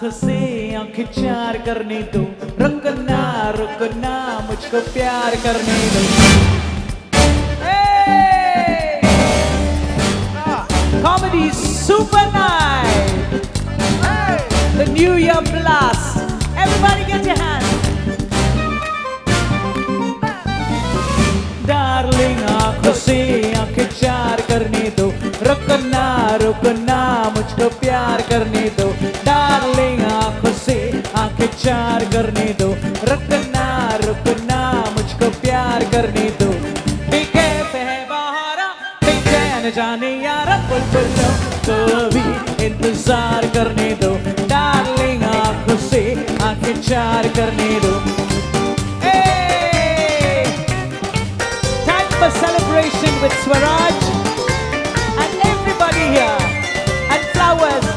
आंखों से आंखें चार करने दो, रुकना रुकना मुझको प्यार करने दो. Hey! Comedy Super Night, the New Year blast. Everybody get your hands. Darling, आंखों से आंखें चार करने दो, रुकना रुकना मुझको प्यार करने दो. Darling, आंखों से आंखें चार करने दो, रुकना रुकना मुझको प्यार करने दो. बेकैफ है बहारा, बेचैन जाने यारा, बुलबुलों को भी इंतजार करने दो. Darling, आंखों से आंखें चार करने दो. A celebration with Swaraj and everybody here, and flowers.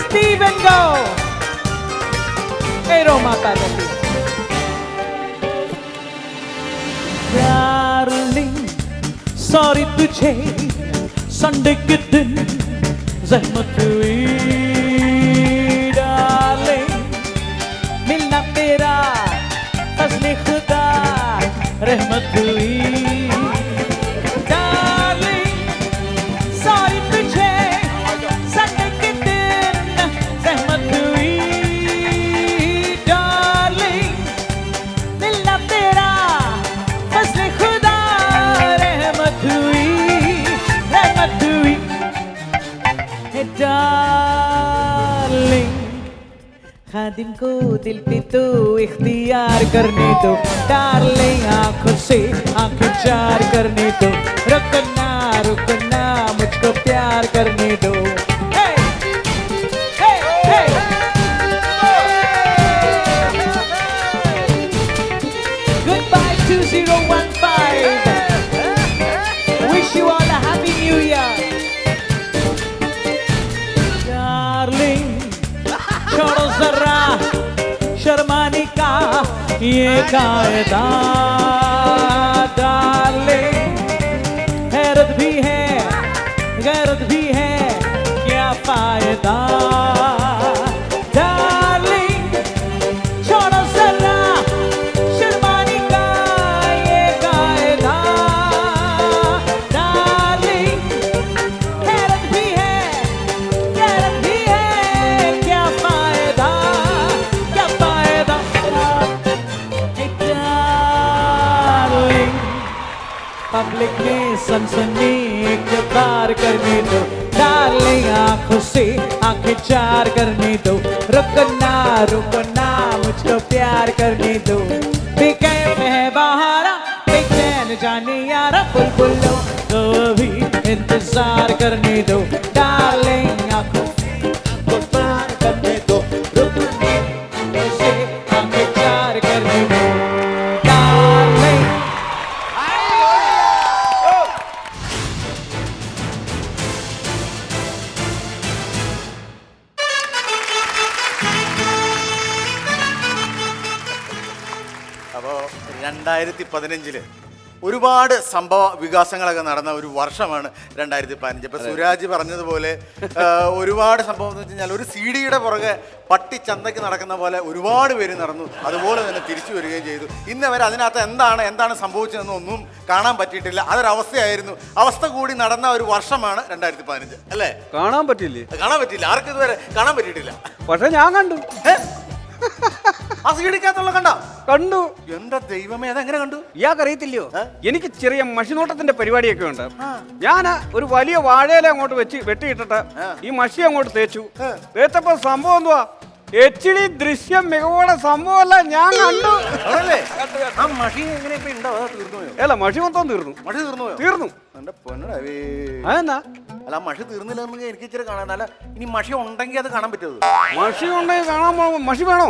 Stephen, go. Hey Roma Padati. Darling, sorry तुझे संडे के दिन ज़हमत हुई. Darling, मिलना तेरा फज़्ल खुदा रहमत हुई. Darling, खादिम को दिल पे तो इख्तियार करने दो. Darling, आंखों से आंखें चार करने दो, रुकना रुकना मुझको प्यार करने दो. Hey! Hey! Hey! Goodbye 2015. Wish you all a happy new year. छोड़ो जरा शर्माने का ये कायदा. डार्लिंग, हैरत भी है गैरत भी है, क्या फायदा. डार्लिंग, छोड़ो जरा शर्माने का ये कायदा. डार्लिंग, हैरत भी है गैरत भी है, क्या फायदा क्या फायदा. पब्लिक में सनसनी इकरार करने दो. डार्लिंग, आंखों से आंखें चार करने दो, रुकना रुकना मुझको प्यार करने दो. बेकैफ है बहारा, बेचैन जाने यारा, बुलबुलों को भी इंतजार करने दो. डार्लिंग, आंखों से आंखें चार करने दो, रुकना से आंखें चार करने दो. डार्लिंग, അപ്പോൾ 2015 ഒരുപാട് സംഭവ വികാസങ്ങളൊക്കെ നടന്ന ഒരു വർഷമാണ് 2015. ഇപ്പൊ സുരാജ് പറഞ്ഞതുപോലെ ഒരുപാട് സംഭവം എന്ന് വെച്ച് കഴിഞ്ഞാൽ ഒരു CD-യുടെ പുറകെ പട്ടി ചന്തയ്ക്ക് നടക്കുന്ന പോലെ ഒരുപാട് പേര് നടന്നു, അതുപോലെ തന്നെ തിരിച്ചു വരികയും ചെയ്തു. ഇന്ന് വരെ അതിനകത്ത് എന്താണ് സംഭവിച്ചതെന്നൊന്നും കാണാൻ പറ്റിയിട്ടില്ല. അതൊരവസ്ഥയായിരുന്നു. അവസ്ഥ കൂടി നടന്ന ഒരു വർഷമാണ് 2015 അല്ലേ? കാണാൻ പറ്റില്ല, ആർക്കും ഇതുവരെ കാണാൻ പറ്റിയിട്ടില്ല. പക്ഷെ ഞാൻ കണ്ടു. ആ CD-ക്കകത്തുള്ള കണ്ടു. എന്റെ ദൈവമേ, അതെങ്ങനെ കണ്ടു? ഇയാൾക്ക് അറിയത്തില്ലയോ, എനിക്ക് ചെറിയ മഷിനോട്ടത്തിന്റെ പരിപാടിയൊക്കെ ഉണ്ട്. ഞാൻ ഒരു വലിയ വാഴയില അങ്ങോട്ട് വെട്ടിയിട്ടിട്ട് ഈ മഷി അങ്ങോട്ട് തേച്ചു. തേച്ചപ്പോ സംഭവം എന്തുവാ, HD ദൃശ്യം മികവോടെ സംഭവമല്ല, ഞാൻ കണ്ടു. അല്ല, മഷി മൊത്തം തീർന്നു. അതെന്നാ അല്ല, മഷി തീർന്നില്ലെന്ന് എനിക്ക് ഇച്ചിരി കാണാൻ. അല്ല, ഇനി മഷി ഉണ്ടെങ്കിൽ അത് കാണാൻ പറ്റുമോ? മഷി ഉണ്ടെങ്കിൽ കാണാൻ. മഷി വേണോ?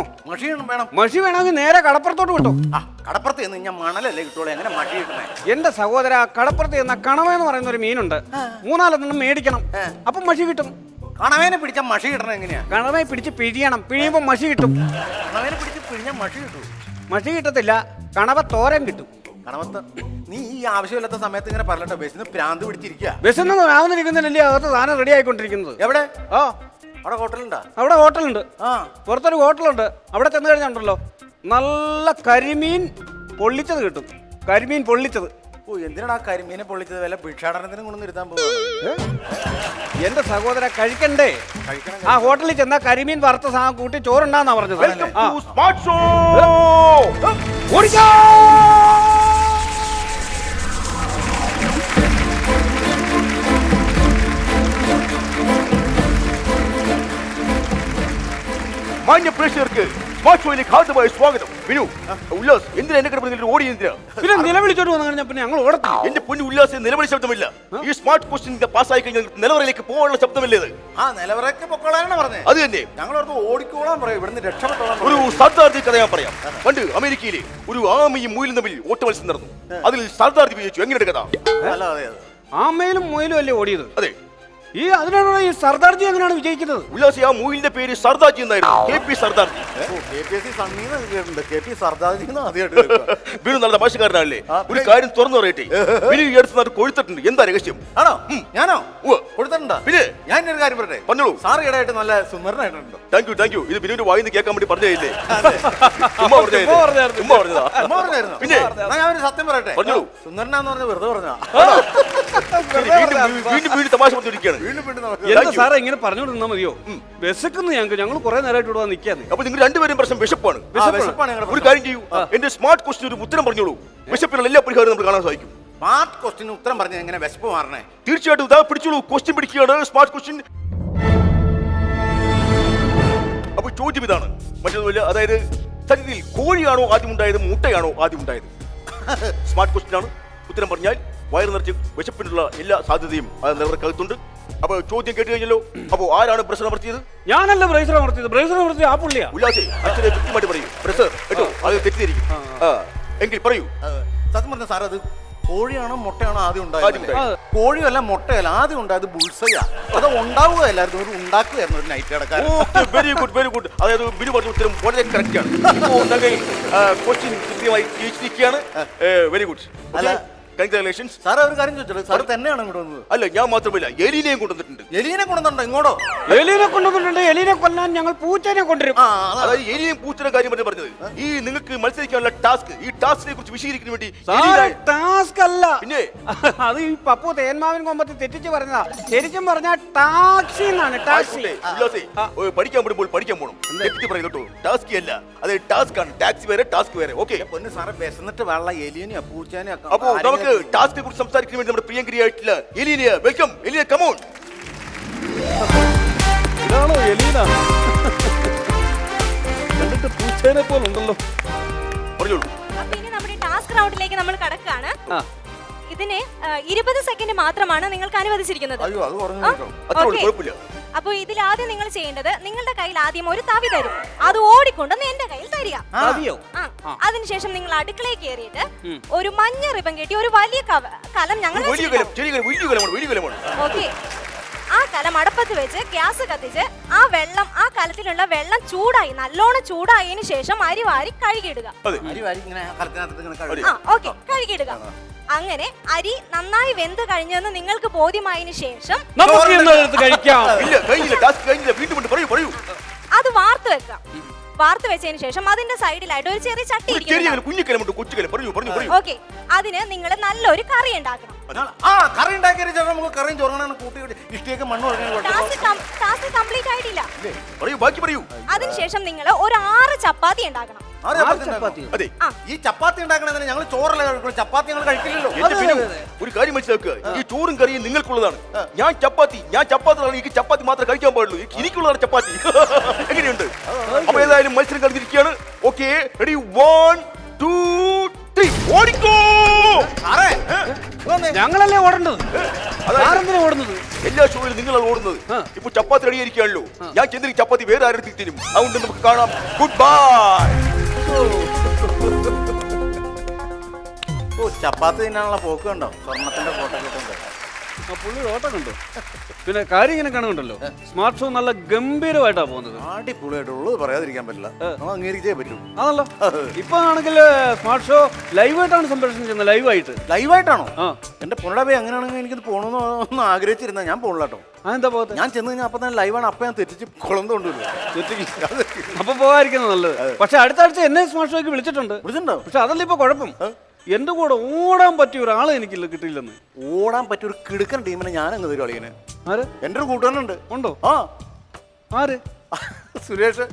മഷി വേണമെങ്കിൽ നേരെ കടപ്പുറത്തോട്ട് വിട്ടോ. കടപ്പുറത്ത് ചെന്ന് ഞാൻ മണലല്ലേ കിട്ടുള്ളൂ, എങ്ങനെ മഷി കിട്ടണേ? എന്റെ സഹോദര, കടപ്പുറത്ത് ചെന്ന കണവ എന്ന് പറയുന്ന ഒരു മീനുണ്ട്, 3-4 മേടിക്കണം, അപ്പം മഷി കിട്ടും. കണവേനെ പിടിച്ച മഷി കിട്ടണം എങ്ങനെയാ? കണവയെ പിടിച്ച് പിഴിയണം, പിഴിയുമ്പോ മഷി കിട്ടും. കണവേനെ പിടിച്ച് പിഴിഞ്ഞാൽ മഷി കിട്ടും? മഷി കിട്ടത്തില്ല, കണവ തോരൻ കിട്ടും. കണവത്ത് നീ ഈ ആവശ്യമില്ലാത്ത സമയത്ത് ഇങ്ങനെ പറഞ്ഞിട്ടോ, ബസ്സിന് പ്രാന്ത് പിടിച്ചിരിക്കുക. ബസ്സിനൊന്നും ആവുന്നിരിക്കുന്നില്ലല്ലേ, അകത്ത് സാധനം റെഡി ആയിക്കൊണ്ടിരിക്കുന്നത്. എവിടെ? അവിടെ ഹോട്ടലുണ്ടോ? അവിടെ ഹോട്ടലുണ്ട്. ആ, പുറത്തൊരു ഹോട്ടലുണ്ട്. അവിടെ ചെന്ന് കഴിഞ്ഞുണ്ടല്ലോ നല്ല കരിമീൻ പൊള്ളിച്ചത് കിട്ടും. കരിമീൻ പൊള്ളിച്ചത്. ഓ, എന്തിനാണ് ആ കരിമീനെ പൊള്ളിച്ചത്? വല്ല ഭിക്ഷാടനത്തിനും കൊണ്ടു നിർത്താൻ പോകുന്നത്? എന്റെ സഹോദര കഴിക്കണ്ടേ? കഴിക്കണം. ആ ഹോട്ടലിൽ ചെന്നാ കരിമീൻ വറുത്ത സാധനം കൂട്ടി ചോറുണ്ടാന്നാ പറഞ്ഞത്. ആ. സ്മാർട്ട് ഷോ ഓടിക്കോ! മാന്യ പ്രേക്ഷകർക്ക് സ്മാർട്ട് ഷോയിലേക്ക് ഹാർദമായ സ്വാഗതം. വിനു, ഉല്ലാസ്, എന്തിനാ എന്നെ കിടന്ന് ഓടി? എന്തിനാ പിന്നെ നിലവിളിച്ചോട്ട് വന്നു കഴിഞ്ഞാൽ പിന്നെ ഞങ്ങൾ ഓടത്തി. എന്റെ പൊന്നു ഉല്ലാസ്, നിലവിളി ശബ്ദമില്ല. ഈ സ്മാർട്ട് ക്വസ്റ്റ്യൻ പാസ്സായി കഴിഞ്ഞാൽ നിലവറയിലേക്ക് പോകാനുള്ള ശബ്ദമില്ലേ ഇത്? ആ, നിലവറയ്ക്ക് പൊക്കോളാനാണ് പറഞ്ഞത്. അത് തന്നെ. ഞങ്ങൾ ഓർത്ത് ഓടിക്കോളാൻ പറയും, ഇവിടുന്ന് രക്ഷപ്പെട്ടോളാൻ ഒരു പറയും. സർദാർജി കഥ ഞാൻ പറയാം. പണ്ട് അമേരിക്കയിലെ ഒരു ആമയും മുയിലും തമ്മിൽ ഓട്ട മത്സരം നടന്നു. അതിൽ സർദാർജി വിജയിച്ചു. എങ്ങനെയുണ്ട് കഥ? അല്ല, അതെ അതെ. ആമയിലും മൊയിലും അല്ലേ ഓടിയത്? അതെ. ഈ അതിനാണ് ഈ സർദാർജി എങ്ങനെയാണ് വിജയിക്കുന്നത്? ഉല്ലാസ്, ആ മുയിലിന്റെ പേര് സർദാർജി എന്നായിരുന്നു. KP സർദാർജി. KPSC സണ്ണീന്ന് കേട്ടിട്ടുണ്ട്. KP സർദാർജിന്ന് ആദ്യമായിട്ട് കേൾക്കുക. ബിനു നല്ല ഭാഷക്കാരനല്ലേ? ആ, ഒരു കാര്യം തുറന്നു പറയട്ടെ. ബിനു ഈ അടുത്ത് നാട്ട് കൊഴുത്തിട്ടുണ്ട്. എന്താ രഹസ്യം? ആണോ? ഞാനോ? ഉവ്വ്. കൊടുത്തിട്ടുണ്ടോ? പിന്നെ ഞാൻ ഒരു കാര്യം പറയട്ടെ. പറഞ്ഞോളൂ. സാർ ഈടായിട്ട് നല്ല സുന്ദരനായിട്ടുണ്ടോ? Thank you. ഇത് ബിനുവിന്റെ വായിന്ന് കേൾക്കാൻ വേണ്ടി പറഞ്ഞതല്ലേ? അതെ. ചുമ്മാ പറഞ്ഞതാ. അമ്മ പറഞ്ഞായിരുന്നു. പിന്നെ? എന്നാ ഞാൻ ഒരു സത്യം പറയട്ടെ. പറഞ്ഞോളൂ. സുന്ദരനാന്ന് പറഞ്ഞ വെറുതെ പറഞ്ഞാ. വീണ്ടും തമാശ പറഞ്ഞിരിക്കുകയാണ്. വീണ്ടും വീണ്ടും എന്താ സാറേ ഇങ്ങനെ പറഞ്ഞോണ്ട് നിന്നാ മതിയോ? വിശക്കുന്നു ഞങ്ങൾ കുറെ നേരമായിട്ട് ഇവിടെ നിൽക്കാന്ന്. അപ്പൊ നിങ്ങൾ രണ്ടുപേരും പ്രശ്നം വിശപ്പാണ്. വിശപ്പാണ് ഞങ്ങളുടെ ഒരു കാര്യം ചെയ്യൂ, എന്റെ സ്മാർട്ട് ക്വസ്റ്റ്യൻ ഒരു ഉത്തരം പറഞ്ഞോളൂ. വിശപ്പിനുള്ള എല്ലാ പരിഹാരവും നമുക്ക് കാണാൻ സാധിക്കും. സ്മാർട്ട് ക്വസ്റ്റിന് ഉത്തരം പറഞ്ഞ എങ്ങനെ വിശപ്പ് മാറണേ? തീർച്ചയായിട്ടും ഇതാ പിടിച്ചോളൂ. ക്വസ്റ്റ്യൻ പിടിക്കുകയാണ്. Smart question. അപ്പൊ ചോദ്യം ഇതാണ്, മറ്റൊന്നുമില്ല. അതായത് സത്യത്തിൽ കോഴിയാണോ ആദ്യം ഉണ്ടായത്, മുട്ടയാണോ ആദ്യം ഉണ്ടായത്? സ്മാർട്ട് ക്വസ്റ്റ്യൻ ആണ്. ഉത്തരം പറഞ്ഞാൽ വയറ് നിറച്ച് വിശപ്പിനുള്ള എല്ലാ സാധ്യതയും അത് നിലവർക്കകത്തുണ്ട്. അപ്പൊ ചോദ്യം കേട്ട് കഴിഞ്ഞല്ലോ. അപ്പോ ആരാണ് പ്രശ്നം നടത്തിയത്? ഞാനല്ല ബ്രേസർ അമർത്തിയത്. ബ്രേസർ അമർത്തിയത് ആ പുള്ളിയാ. ഉല്ലാസേ, അച്ഛനെ കൃത്യമായിട്ട് പറയൂ. പ്രസർ കേട്ടോ, അത് തെറ്റിദ്ധരിക്കും. എങ്കിൽ പറയൂ. സത്യം പറഞ്ഞ സാർ, അത് കോഴിയാണോ മുട്ടയാണോ ആദ്യം ഉണ്ടായത്? ആദ്യം ഉണ്ടായത്. കോഴിയല്ല മുട്ടയല്ല, ആദ്യം ഉണ്ടായത് ബുൾസയാ. അത് ഉണ്ടാവുകയല്ലായിരുന്നു, ഒരു ഉണ്ടാക്കുകയായിരുന്നു ഒരു നൈറ്റ് കിടക്കാൻ. Very good. അതായത് ബിനു പറഞ്ഞ ഉത്തരം വളരെ കറക്റ്റ് ആണ്. ക്വസ്റ്റ്യൻ കൃത്യമായി ജയിച്ചിരിക്കുകയാണ്. Very good. അല്ല, കൺഗ്രാറ്റുലേഷൻസ്. സാർ ഒരു കാര്യം ചോദിച്ചോളൂ, സാർ തന്നെയാണ് ഇങ്ങോട്ട് വന്നത്? അല്ല, ഞാൻ മാത്രമല്ല, എലീനെയും കൊണ്ടുവന്നിട്ടുണ്ട്. എലീനെ കൊണ്ടുവന്നുണ്ടോ ഇങ്ങോട്ടോ? എലീനെ കൊണ്ടുവന്നിട്ടുണ്ട്. എലീനെ കൊല്ലാൻ ഞങ്ങൾ പൂച്ചനെ കൊണ്ടുവരും. അതായത് എലിയും പൂച്ചയുടെ കാര്യം പറഞ്ഞത്. ഈ നിങ്ങൾക്ക് മത്സരിക്കാനുള്ള ടാസ്ക്, ഈ ടാസ്കിനെ കുറിച്ച് വിശദീകരിക്കാൻ വേണ്ടി ടാസ്ക് അല്ല, പിന്നെ അത് ഈ പപ്പു തേന്മാവിൻ കൊമ്പത്ത് തെറ്റിച്ച് പറഞ്ഞതാ. ശരിക്കും പറഞ്ഞാൽ ടാക്സി എന്നാണ്. ടാക്സി. ഉല്ലാസേ, പഠിക്കാൻ വിടുമ്പോൾ പഠിക്കാൻ പോകണം. തെറ്റി പറയുന്നു. ടാസ്കി അല്ല, അത് ടാസ്ക് ആണ്. ടാക്സി വേറെ, ടാസ്ക് വേറെ. ഓക്കെ. പൊന്ന് സാറെ, വിശന്നിട്ട് വെള്ള എലിയനെയോ പൂച്ചേനെയോ അപ്പോ നമുക്ക് ടാസ്കിനെ കുറിച്ച് സംസാരിക്കാൻ വേണ്ടി നമ്മുടെ പ്രിയങ്കരിയായിട്ടുള്ള Elina. Welcome Elina, come on. ഇതാണോ എലീന? എന്നിട്ട് പൂച്ചേനെ പോലുണ്ടല്ലോ. പറഞ്ഞോളൂ. അപ്പൊ ഇനി നമ്മുടെ ടാസ്ക് റൗണ്ടിലേക്ക് നമ്മൾ കടക്കാണ്. ആ. ഇതിന് 20 സെക്കൻഡ് മാത്രമാണ് നിങ്ങൾക്ക് അനുവദിച്ചിരിക്കുന്നത്. അയ്യോ, അത് പറഞ്ഞു ആ? കേട്ടോ. അത്രേ ഉള്ളൂ, Okay. കുഴപ്പമില്ല. അപ്പൊ ഇതിൽ ആദ്യം നിങ്ങൾ ചെയ്യേണ്ടത്, നിങ്ങളുടെ കയ്യിൽ ആദ്യം ഒരു തവി തരും. അത് ഓടിക്കൊണ്ടെന്ന് എന്റെ കയ്യിൽ തരിക. തവിയോ? ആ. അതിനുശേഷം നിങ്ങൾ അടുക്കളയിൽ കയറിയിട്ട് ഒരു മഞ്ഞ റിബൺ കെട്ടി ഒരു വലിയ കലം ഞങ്ങൾ വലിയ കലം, ചെറിയ കലം, വലിയ കലമാണ്. ഓക്കെ. ആ കലം അടുപ്പത്ത് വെച്ച് ഗ്യാസ് കത്തിച്ച് ആ കലത്തിലുള്ള വെള്ളം ചൂടായി, നല്ലോണം ചൂടായതിനു ശേഷം അരി വാരി കഴുകിയിടുക. അതെ. അരി വാരി ഇങ്ങനെ കലത്തിനകത്ത് ഇങ്ങനെ കഴുകി. ഓക്കെ, കഴുകിയിടുക. അങ്ങനെ അരി നന്നായി വെന്ത് കഴിഞ്ഞെന്ന് നിങ്ങൾക്ക് ബോധ്യമായതിനു ശേഷം നമുക്ക് ഇന്ന് എടുത്ത് കഴിക്കാം. ഇല്ല, കഴിഞ്ഞില്ല. ടാസ്ക് കഴിഞ്ഞില്ല. വീണ്ടും പറയൂ. അത് വാർത്ത് വെക്കാം. വാർത്ത് വെച്ചതിന് ശേഷം അതിന്റെ സൈഡിലായിട്ട് ഒരു ചെറിയ ചട്ടി ചെറിയ ഇരിക്കുന്നു. കലം, കുഞ്ഞിക്കലമുണ്ട്, കൊച്ചുകലം. പറയൂ. ഓക്കെ, അതിന് നിങ്ങൾ നല്ലൊരു കറി ഉണ്ടാക്കണം. കറി ഉണ്ടാക്കിയ ശേഷം നമുക്ക് കറിയും ചോറങ്ങനെ കൂട്ടി ഇഷ്ടിയൊക്കെ മണ്ണ് കൊടുക്കണം. ടാസ്ക് കംപ്ലീറ്റ് ആയിട്ടില്ല. പറയൂ, ബാക്കി പറയൂ. അതിനുശേഷം നിങ്ങൾ ഒരു 6 ചപ്പാത്തി ഉണ്ടാക്കണം. അതെ. ഈ ചപ്പാത്തി ഉണ്ടാക്കണതിന് ഞങ്ങൾ ചോറല്ല കഴിക്കണം, ചപ്പാത്തി ഞങ്ങൾ കഴിക്കില്ലല്ലോ. എന്റെ ബിനു, ഒരു കാര്യം മനസ്സിലാക്കുക. ഈ ചോറും കറിയും നിങ്ങൾക്കുള്ളതാണ്. ഞാൻ ചപ്പാത്തി എനിക്ക് ചപ്പാത്തി മാത്രമേ കഴിക്കാൻ പാടുള്ളൂ. എനിക്കുള്ളതാണ് ചപ്പാത്തി. എങ്ങനെയുണ്ട്? അപ്പൊ ഏതായാലും മത്സരം കഴിഞ്ഞിരിക്കുകയാണ്. Okay, ready? 1, 2, 3, ഓടിക്കോ. ഞങ്ങളല്ലേ ഓടേണ്ടത്? ആരെന്തിനാ ഓടുന്നത്? എല്ലാ ഷോയിലും നിങ്ങളാണ് ഓടുന്നത്. ഇപ്പൊ ചപ്പാത്തി റെഡിയായിരിക്കുകയാണല്ലോ. ഞാൻ ചെന്നിരിക്കും ചപ്പാത്തി വേറെ ആരുടെ തിരും. അതുകൊണ്ട് നമുക്ക് കാണാം. Good bye. ചപ്പാത്തി തിന്നാനുള്ള പോക്ക് കണ്ടോ? സ്വർണത്തിന്റെ ഫോട്ടോ കിട്ടുന്നത്. ആ പുള്ളിയുടെ ഓട്ടം കണ്ടോ? പിന്നെ കാര്യം ഇങ്ങനെ കാണുന്നുണ്ടല്ലോ, സ്മാർട്ട് ഷോ നല്ല ഗംഭീരമായിട്ടാ പോകുന്നത്. അടിപൊളിയായിട്ടുള്ളത് പറയാതിരിക്കാൻ പറ്റില്ല, നമ്മൾ അംഗീകരിച്ചേ പറ്റൂ. ആണല്ലോ. ഇപ്പൊ ആണെങ്കിൽ സ്മാർട്ട് ഷോ ലൈവായിട്ടാണ് സംപ്രേഷണം ചെയ്യുന്നത്. ലൈവായിട്ടാണോ? ആ. എന്റെ പുനടബേ അങ്ങനെയാണെങ്കിൽ എനിക്കത് പോകണമെന്ന് ആഗ്രഹിച്ചിരുന്ന ഞാൻ പോകണല്ലോ. അതെന്താ പോകത്തെ? ഞാൻ ചെന്ന് കഴിഞ്ഞാൽ അപ്പൊ തന്നെ ലൈവാണ്, അപ്പൊ ഞാൻ തെറ്റിച്ച് കുളന്ത് കൊണ്ടുവരും. അപ്പൊ പോകാതിരിക്കുന്നത് നല്ലത്. പക്ഷെ അടുത്ത ആഴ്ച എന്നെ സ്മാർട്ട് ഷോയ്ക്ക് വിളിച്ചിട്ടുണ്ടോ? പക്ഷെ അതല്ല ഇപ്പൊ കുഴപ്പം, എന്റെ കൂടെ ഓടാൻ പറ്റിയ ഒരാളെ എനിക്കില്ല, കിട്ടിയില്ലെന്ന്. ഓടാൻ പറ്റിയ ഒരു കിടുക്കൻ ടീമിനെ ഞാൻ അങ്ങ് തരും അളിയന്. ആര്? എന്റെ ഒരു കൂട്ടുകാരനുണ്ട്. ഉണ്ടോ? ആ. ആര്? സുരേഷ്.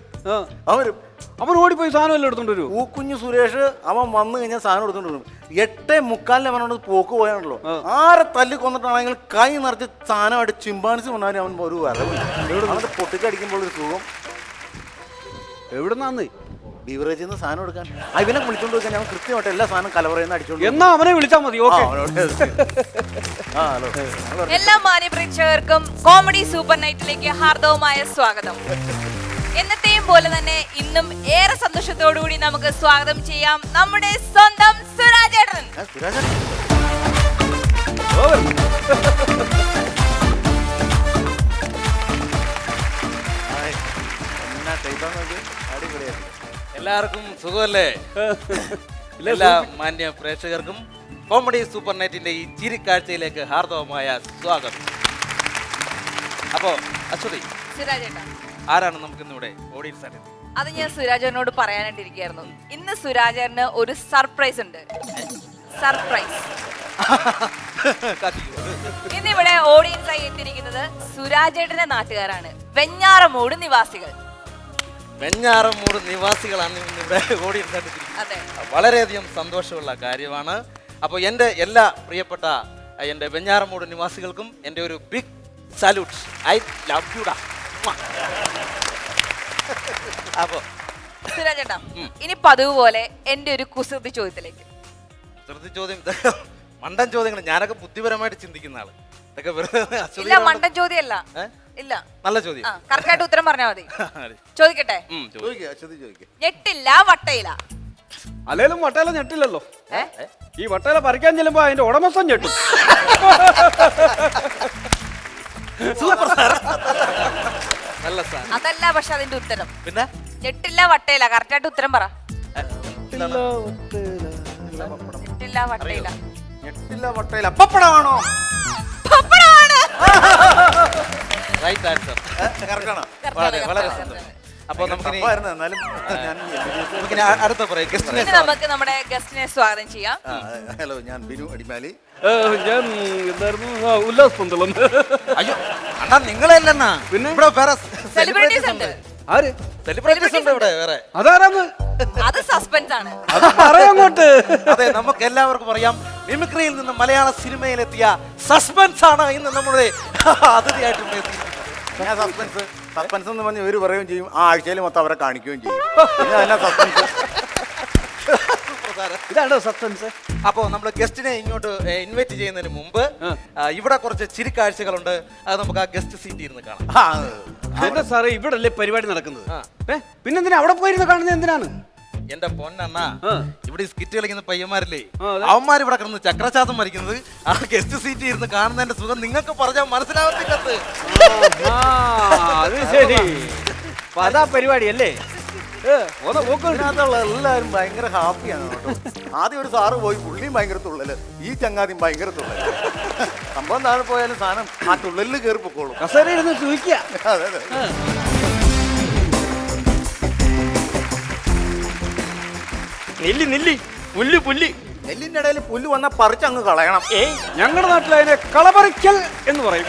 അവരും അവൻ ഓടിപ്പോയി സാധനം എല്ലാം എടുത്തോണ്ട് വരൂ. പൂക്കുഞ്ഞു സുരേഷ്. അവൻ വന്നു കഴിഞ്ഞാൽ സാധനം എടുത്തോണ്ട് വരും. 8:45 അവനോട് പോക്ക് പോയാണല്ലോ. ആരെ തല്ലി കൊന്നിട്ടാണെങ്കിൽ കൈ നിറച്ച് സാധനമായിട്ട് ചിമ്പാൻസി കൊണ്ടാലും അവൻ ഒരു വരവില്ല. അവന്റെ പൊട്ടിക്കടിക്കുമ്പോൾ ഒരു സുഖം. എവിടുന്നാന്ന്? ബീവറേജിൽ നിന്ന് സാധനം എടുക്കാൻ ഇവനെ വിളിച്ചോണ്ട് വെക്കാൻ ഞാൻ കൃത്യമായിട്ട് എല്ലാ സാധനം കലവറയെന്ന് അടിച്ചോണ്ട്. എന്നാ അവനെ വിളിച്ചാൽ മതി. ഓക്കെ. എല്ലാ മാന്യ പ്രേക്ഷകർക്കും കോമഡി സൂപ്പർ നൈറ്റിലേക്ക് ഹാർദവമായ സ്വാഗതം. എന്നത്തെയും പോലെ തന്നെ ഇന്നും ഏറെ സന്തോഷത്തോടുകൂടി നമുക്ക് സ്വാഗതം ചെയ്യാം നമ്മുടെ സ്വന്തം സുരാജേട്ടൻ. എല്ലാവർക്കും സുഖമല്ലേ? എല്ലാ മാന്യ പ്രേക്ഷകർക്കും കോമഡി സൂപ്പർ നൈറ്റിന്റെ ഈ ചിരിക്കാഴ്ചയിലേക്ക് ഹാർദവമായ സ്വാഗതം. അപ്പോ അശ്വതി, സുരാജേട്ടൻ ആരാണ് നമുക്കിന്നിവിടെ ഓഡിയൻസ് ആയിട്ട്? അത് ഞാൻ സുരാജേട്ടനോട് പറയാനായിട്ടിരിക്കുകയായിരുന്നു. ഇന്ന് സുരാജേട്ടന് ഒരു സർപ്രൈസ് ഉണ്ട്. സർപ്രൈസ്. ഇന്നിവിടെ ഓഡിയൻസ് ആയി എത്തിയിരിക്കുന്നത് സുരാജേട്ടന്റെ നാട്ടുകാരാണ്, വെഞ്ഞാറമൂട് നിവാസികൾ. വെഞ്ഞാറമൂട് നിവാസികളാണ് ഇവിടെ ഓഡിയൻസ് ആയിട്ട്. അതെ, വളരെയധികം സന്തോഷമുള്ള കാര്യമാണ്. അപ്പോൾ എൻ്റെ എല്ലാ പ്രിയപ്പെട്ട എൻ്റെ വെഞ്ഞാറമൂട് നിവാസികൾക്കും എൻ്റെ ഒരു ബിഗ് സല്യൂട്ട്. ഐ ലവ് യുടാ. അപ്പോ സുരാജേട്ടാ, ഇനി പതിവ് പോലെ എന്റെ ഒരു കുസൃതി ചോദ്യത്തിലേക്ക്. കുസൃതി ചോദ്യം? മണ്ടൻ ചോദ്യങ്ങൾ. ഞാനൊക്കെ ബുദ്ധിപരമായിട്ട് ചിന്തിക്കുന്ന ആള്. ഇതൊക്കെ ഇല്ല, മണ്ടൻ ചോദ്യമല്ല. ഇല്ല, നല്ല ചോദ്യം. കറക്റ്റായിട്ട് ഉത്തരം പറഞ്ഞാൽ മതി. ചോദിക്കട്ടെ? ഞെട്ടില്ല വട്ടയില. അല്ലേലും വട്ടയില ഞെട്ടില്ലല്ലോ. ഈ വട്ടയില പറിക്കാൻ ചെല്ലുമ്പോ അതിന്റെ ഉടമസ്ഥൻ ഞെട്ടും. Super sir. നല്ല സാർ. അതല്ല പക്ഷെ അതിന്റെ ഉത്തരം. പിന്നെ ഞെട്ടില്ല വട്ടയില. കറക്റ്റായിട്ട് ഉത്തരം പറ. ഞെട്ടില്ല വട്ടയില. ഞെട്ടില്ല വട്ടയില. പപ്പടമാണോ? പപ്പടമാണ്. Right answer. വളരെ സന്തോഷം. അപ്പൊ നമുക്കിനി അടുത്ത പറയാം. നമുക്ക് നമ്മുടെ ഗസ്റ്റിനെ സ്വാഗതം ചെയ്യാം. ഹലോ, ഞാൻ ബിനു അടിമാലി. ഞാൻ എന്തായിരുന്നു? ഉല്ലാസ് പന്തളം. അയ്യോ അണ്ണാ, നിങ്ങളല്ലെന്നാ. പിന്നെ ഇവിടെ വേറെ സെലിബ്രിറ്റീസ് ഉണ്ട്. ആര് സെലിബ്രിറ്റീസ് ഉണ്ട് ഇവിടെ വേറെ? അതാരാന്ന്? അത് സസ്പെൻസ് ആണ്. പറയങ്ങോട്ട്. അതെ, നമുക്ക് എല്ലാവർക്കും അറിയാം, മിമിക്രിയിൽ നിന്ന് മലയാള സിനിമയിലെത്തിയ സസ്പെൻസ് ആണ് ഇന്ന് നമ്മുടെ അതിഥിയായിട്ട് ഞാൻ സസ്പെൻസ് എന്ന് പറഞ്ഞ് ഇവര് പറയുകയും ചെയ്യും, ആ ആഴ്ചയിൽ മൊത്തം അവരെ കാണിക്കുകയും ചെയ്യും. സസ്പെൻസ്. ഇതാണോ സസ്പെൻസ്? അപ്പോ നമ്മൾ ഗസ്റ്റിനെ ഇങ്ങോട്ട് ഇൻവൈറ്റ് ചെയ്യുന്നതിന് മുമ്പ് ഇവിടെ കുറച്ച് ചിരിക്കാഴ്ചകളുണ്ട്. അത് നമുക്ക് ആ ഗസ്റ്റ് സീറ്റ് ഇരുന്ന് കാണാം. എന്റെ സാറേ, ഇവിടെ അല്ലേ പരിപാടി നടക്കുന്നത്? പിന്നെന്തിനാ അവിടെ പോയിരുന്ന് കാണുന്നത്? എന്തിനാണ്? എന്റെ പൊന്നണ്ണ, ഇവിടെ ഈ സ്കിറ്റ് കളിക്കുന്ന പയ്യന്മാരില്ലേ, അവന്മാർ ഇവിടെ കിടന്ന് ചക്രശ്വാസം മരിക്കുന്നത് ആ ഗസ്റ്റ് സീറ്റ് ഇരുന്ന് കാണുന്നതിന്റെ സുഖം നിങ്ങൾക്ക് പറഞ്ഞാൽ മനസ്സിലാവത്തില്ലത്. അത് ശരി, അതാ പരിപാടി അല്ലേ? എല്ലാവരും ഭയങ്കര ഹാപ്പിയാണ് കേട്ടോ. ആദ്യം ഒരു സാറ് പോയി, പുള്ളിയും ഭയങ്കര തുള്ളല്, ഈ ചങ്ങാതിയും ഭയങ്കര തുള്ളല്. സംഭവം താഴെ പോയാലും സാധനം ആ തുള്ളലിൽ കയറി പൊക്കോളും. കസേരയിരുന്ന് സൂഹിക്കുക. അതെ അതെ. നെല്ലിന്റെ ഇടയിൽ പുല്ല് വന്നാൽ പറിച്ചങ്ങ് കളയണം. ഞങ്ങളുടെ നാട്ടിൽ അതിനെ കളപറിക്കൽ എന്ന് പറയും.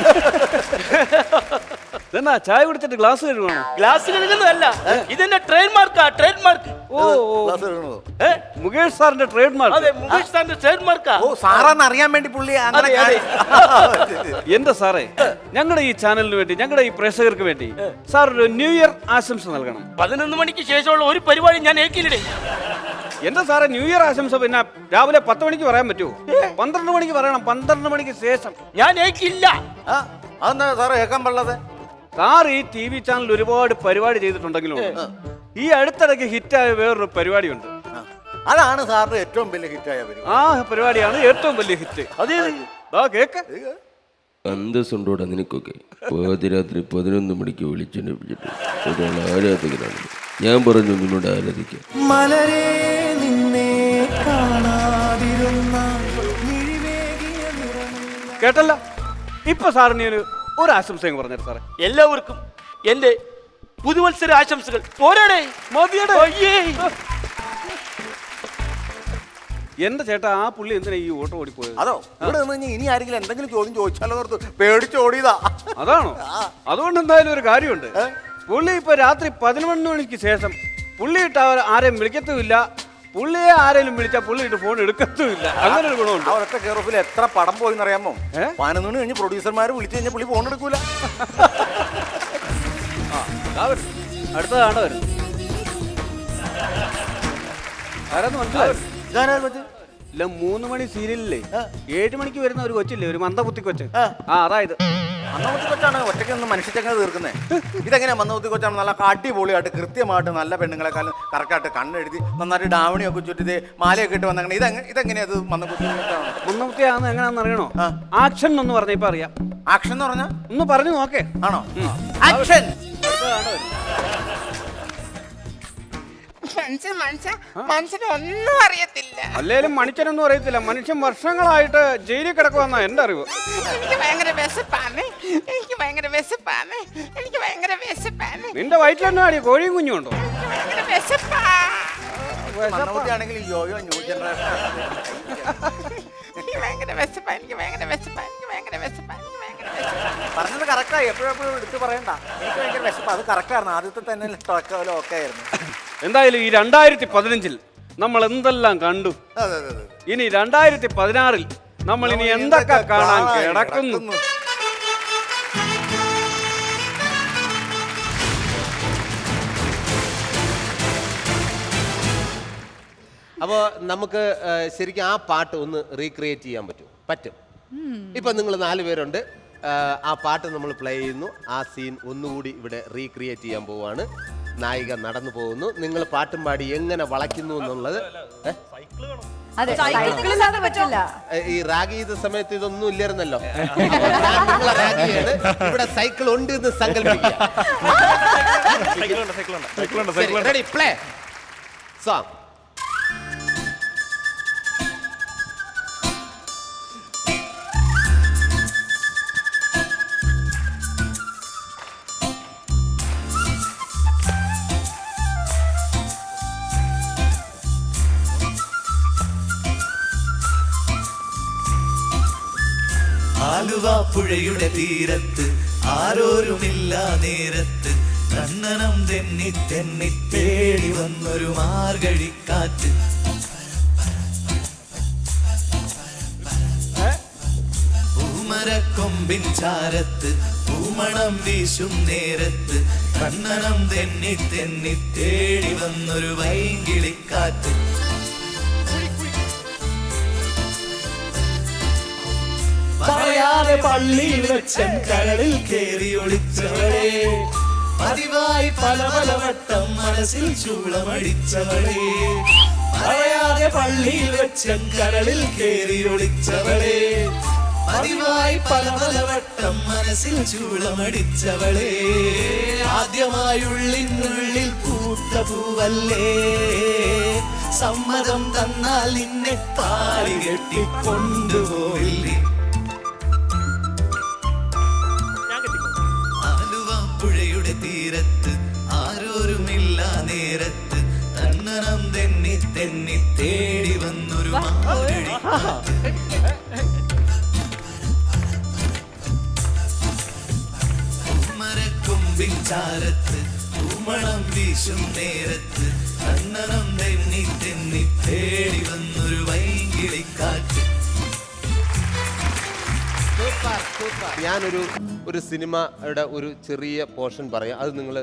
എന്നാ ചായ കുടിച്ചിട്ട് ഗ്ലാസ് കഴുകണോ? ഗ്ലാസ് കഴുകുന്നതല്ല, ഇതിന്റെ ട്രേഡ് മാർക്കാ. Trade mark. മുകേഷ് സാറിന്റെ ട്രേഡ് മാർക്ക്. അതെ, മുകേഷ് സാറിന്റെ ട്രേഡ് മാർക്കാ. ഓ, സാറാന്ന് അറിയാൻ വേണ്ടി പുള്ളി അങ്ങനെ. എന്റെ സാറേ, ഞങ്ങളുടെ ഈ ചാനലിന് വേണ്ടി, ഞങ്ങളുടെ ഈ പ്രേക്ഷകർക്ക് വേണ്ടി സാർ ഒരു ന്യൂ ഇയർ ആശംസ നൽകണം. 11 മണിക്ക് ശേഷമുള്ള ഒരു പരിപാടി ഞാൻ ഏക്കിലിടേ. എന്റെ സാറേ, ന്യൂ ഇയർ ആശംസ പിന്നെ രാവിലെ 10 മണിക്ക് പറയാൻ പറ്റുമോ? 12 മണിക്ക് പറയണം. 12 മണിക്ക് ശേഷം ഞാൻ ഏക്കില്ല. അതെന്താ സാറേ ഏക്കാൻ പാടില്ലാതെ? സാർ ഈ TV ചാനൽ ഒരുപാട് പരിപാടി ചെയ്തിട്ടുണ്ടെങ്കിലും ഈ അടുത്തിടയ്ക്ക് ഹിറ്റായ വേറൊരു പരിപാടിയുണ്ട്. അതാണ് സാറിന്റെ ഏറ്റവും വലിയ ഹിറ്റായ പരിപാടി. ആ പരിപാടിയാണ് ഏറ്റവും വലിയ ഹിറ്റ്. അതെ, കേക്ക്. അന്തസ്സുണ്ടോടെ നിനക്കൊക്കെ? പാതിരാത്രി 11 മണിക്ക് വിളിച്ചെടുപ്പിച്ചിട്ട് ഒരാൾ ആരാധകനാണ്. ഞാൻ പറഞ്ഞു നിന്നോട് ആരാധിക്കാം. മലരേ നിന്നെ കാണാതിരുന്ന കേട്ടല്ല, ഇപ്പൊ സാറിന് ഒരു ആശംസയും പറഞ്ഞു സാറേ. എല്ലാവർക്കും എന്റെ പുതുവത്സര ആശംസകൾ. പോരാടേ മതിയടേ. അയ്യേ. എന്റെ ചേട്ടാ, ആ പുള്ളി എന്തിനാ ഈ ഓട്ടോ ഓടിപ്പോയത്? അതോ ഇവിടെ നിന്ന് കഴിഞ്ഞാൽ ഇനി ആരെങ്കിലും എന്തെങ്കിലും ചോദ്യം ചോദിച്ചാലോ ഓർത്ത് പേടിച്ചോടിയതാ. അതാണോ? അതുകൊണ്ട് എന്തായാലും ഒരു കാര്യമുണ്ട്. പുള്ളി ഇപ്പൊ രാത്രി 11 മണിക്ക് ശേഷം പുള്ളിയിട്ട് ആരെയും വിളിക്കത്തുമില്ല. പുള്ളിയെ ആരെങ്കിലും വിളിച്ചാൽ പുള്ളിയിട്ട് ഫോൺ എടുക്കത്തുമില്ല. അങ്ങനെ ഒരു ഗുണമുണ്ട്. ആ ഒറ്റ കെയർ ഓഫിൽ എത്ര പടം പോയി അറിയാമോ? 11 മണി കഴിഞ്ഞ് പ്രൊഡ്യൂസർമാർ വിളിച്ചു കഴിഞ്ഞാൽ പുള്ളി ഫോൺ എടുക്കൂല. അടുത്തതാണ് വരും. ആരാന്ന് മനസ്സിലായി? ഇതാരാ കൊച്ച്? ഇല്ല, 3 മണി സീരിയലില്ലേ 7 മണിക്ക് വരുന്ന ഒരു കൊച്ചില്ലേ, ഒരു മന്ദബുദ്ധി കൊച്ച്. അതായത് മന്ദബുദ്ധി കൊച്ചാണ് ഒറ്റയ്ക്ക് ഒന്ന് മനുഷ്യച്ചങ്ങ തീർക്കുന്നത്. ഇതെങ്ങനെയാ മന്ദബുദ്ധി കൊച്ചാണ്? നല്ല അടിപൊളിയായിട്ട് കൃത്യമായിട്ട് നല്ല പെണ്ണുങ്ങളെക്കാളും കറക്റ്റായിട്ട് കണ്ണെഴുതി നന്നായിട്ട് ഡാവണിയൊക്കെ ചുറ്റി മാലയൊക്കെ ഇട്ട് വന്നങ്ങനെ ഇതെങ്ങനെയാ അത് മന്ദബുദ്ധി കൊച്ചാണ്? മന്ദബുദ്ധിയാണെന്ന് എങ്ങനെയാണെന്ന് അറിയണോ? ആക്ഷൻ എന്ന് പറഞ്ഞ ഇപ്പൊ അറിയാം. ആക്ഷൻ എന്ന് പറഞ്ഞാ ഒന്ന് പറഞ്ഞു നോക്കേ. ആണോ? ആക്ഷൻ. മനുഷ്യന് ഒന്നും അറിയത്തില്ല. അല്ലേലും മനുഷ്യനൊന്നും അറിയത്തില്ല. മനുഷ്യൻ വർഷങ്ങളായിട്ട് ജയിലിൽ കിടക്കുവെന്നാ എന്റെ അറിവ്. എനിക്ക് ഭയങ്കര വിശപ്പാണ്. എനിക്ക് ഭയങ്കര വിശപ്പാണ്. എനിക്ക് ഭയങ്കര വിശപ്പാണ്. നിന്റെ വയറ്റിലെന്നാടി കോഴിയും കുഞ്ഞും ഉണ്ടോ? ഭയങ്കര വിശപ്പാ. മന്ദബുദ്ധിയാണെങ്കിൽ യോയോ ന്യൂ ജനറേഷൻ. എനിക്ക് ഭയങ്കര വിശപ്പാ. എനിക്ക് ഭയങ്കര വിശപ്പാ. എനിക്ക് ഭയങ്കര വിശപ്പാ. എനിക്ക് ഭയങ്കര വിശപ്പാ. പറഞ്ഞത് കറക്റ്റായി. എപ്പോഴും എടുത്ത് പറയണ്ട. എനിക്ക് ഭയങ്കര വിശപ്പ്. അത് കറക്റ്റായിരുന്നു. ആദ്യത്തെ തന്നെ ടോക്കോലോ ഒക്കെ ആയിരുന്നു. എന്തായാലും ഈ 2015 നമ്മൾ എന്തെല്ലാം കണ്ടു. ഇനി 2016 നമ്മൾ ഇനി എന്തൊക്കെ കാണാൻ കിടക്കുന്നു. അപ്പോൾ നമുക്ക് ശരിക്കും ആ പാട്ട് ഒന്ന് റീക്രിയേറ്റ് ചെയ്യാൻ പറ്റും. ഇപ്പം നിങ്ങൾ 4 പേരുണ്ട്. ആ പാട്ട് നമ്മൾ പ്ലേ ചെയ്യുന്നു. ആ സീൻ ഒന്നുകൂടി ഇവിടെ റീക്രിയേറ്റ് ചെയ്യാൻ പോവാണ്. നായിക നടന്നു പോകുന്നു. നിങ്ങൾ പാട്ടും പാടി എങ്ങനെ വളയ്ക്കുന്നു എന്നുള്ളത്. ഈ റാഗ് ചെയ്ത സമയത്ത് ഇതൊന്നും ഇല്ലായിരുന്നല്ലോ. നിങ്ങളെ റാഗ് ചെയ്യാണ്. ഇവിടെ സൈക്കിൾ ഉണ്ട് എന്ന് സങ്കല്പിക്കുക. Ready, play song. ആലുവ പുഴയുടെ തീരത്ത് ആരോരുമില്ല നേരത്ത് കണ്ണനം തെന്നി തെന്നി തേടി വന്നൊരു മാർഗഴിക്കാറ്റ്. പൂമരക്കൊമ്പിൻ ചാരത്ത് പൂമണം വീശും നേരത്ത് കണ്ണനം തെന്നി തെന്നി തേടി വന്നൊരു വൈകിളിക്കാറ്റ്. പറയാതെ പള്ളിയിൽ വെച്ചൻ കരളിൽ കേറി ഒളിച്ചവളെ, പതിവായി പല പല വട്ടം മനസ്സിൽ ചൂളമടിച്ചവളെ. പറയാതെ പള്ളിയിൽ വെച്ചൻ കരളിൽ കേറി ഒളിച്ചവളെ, പതിവായി പല പല വട്ടം മനസ്സിൽ ചൂളമടിച്ചവളെ. ആദ്യമായുള്ളിനുള്ളിൽ പൂത്ത പൂവല്ലേ, സമ്മതം തന്നാൽ നിന്നെ താലി കെട്ടി കൊണ്ടുപോയില്ലേ. പുഴയുടെ തീരത്ത് ആരോരുമില്ല നേരത്ത് തണ്ണനം തെന്നി തെന്നി തേടി വന്നൊരു മരക്കൊമ്പിൻ ചാരത്ത് പൂമണം വീശും നേരത്ത് തണ്ണനം തെന്നി തെന്നി തേടി വന്നൊരു വൈകിളിക്കാറ്റ്. ഞാനൊരു സിനിമയുടെ ഒരു ചെറിയ പോർഷൻ പറയാം. അത് നിങ്ങൾ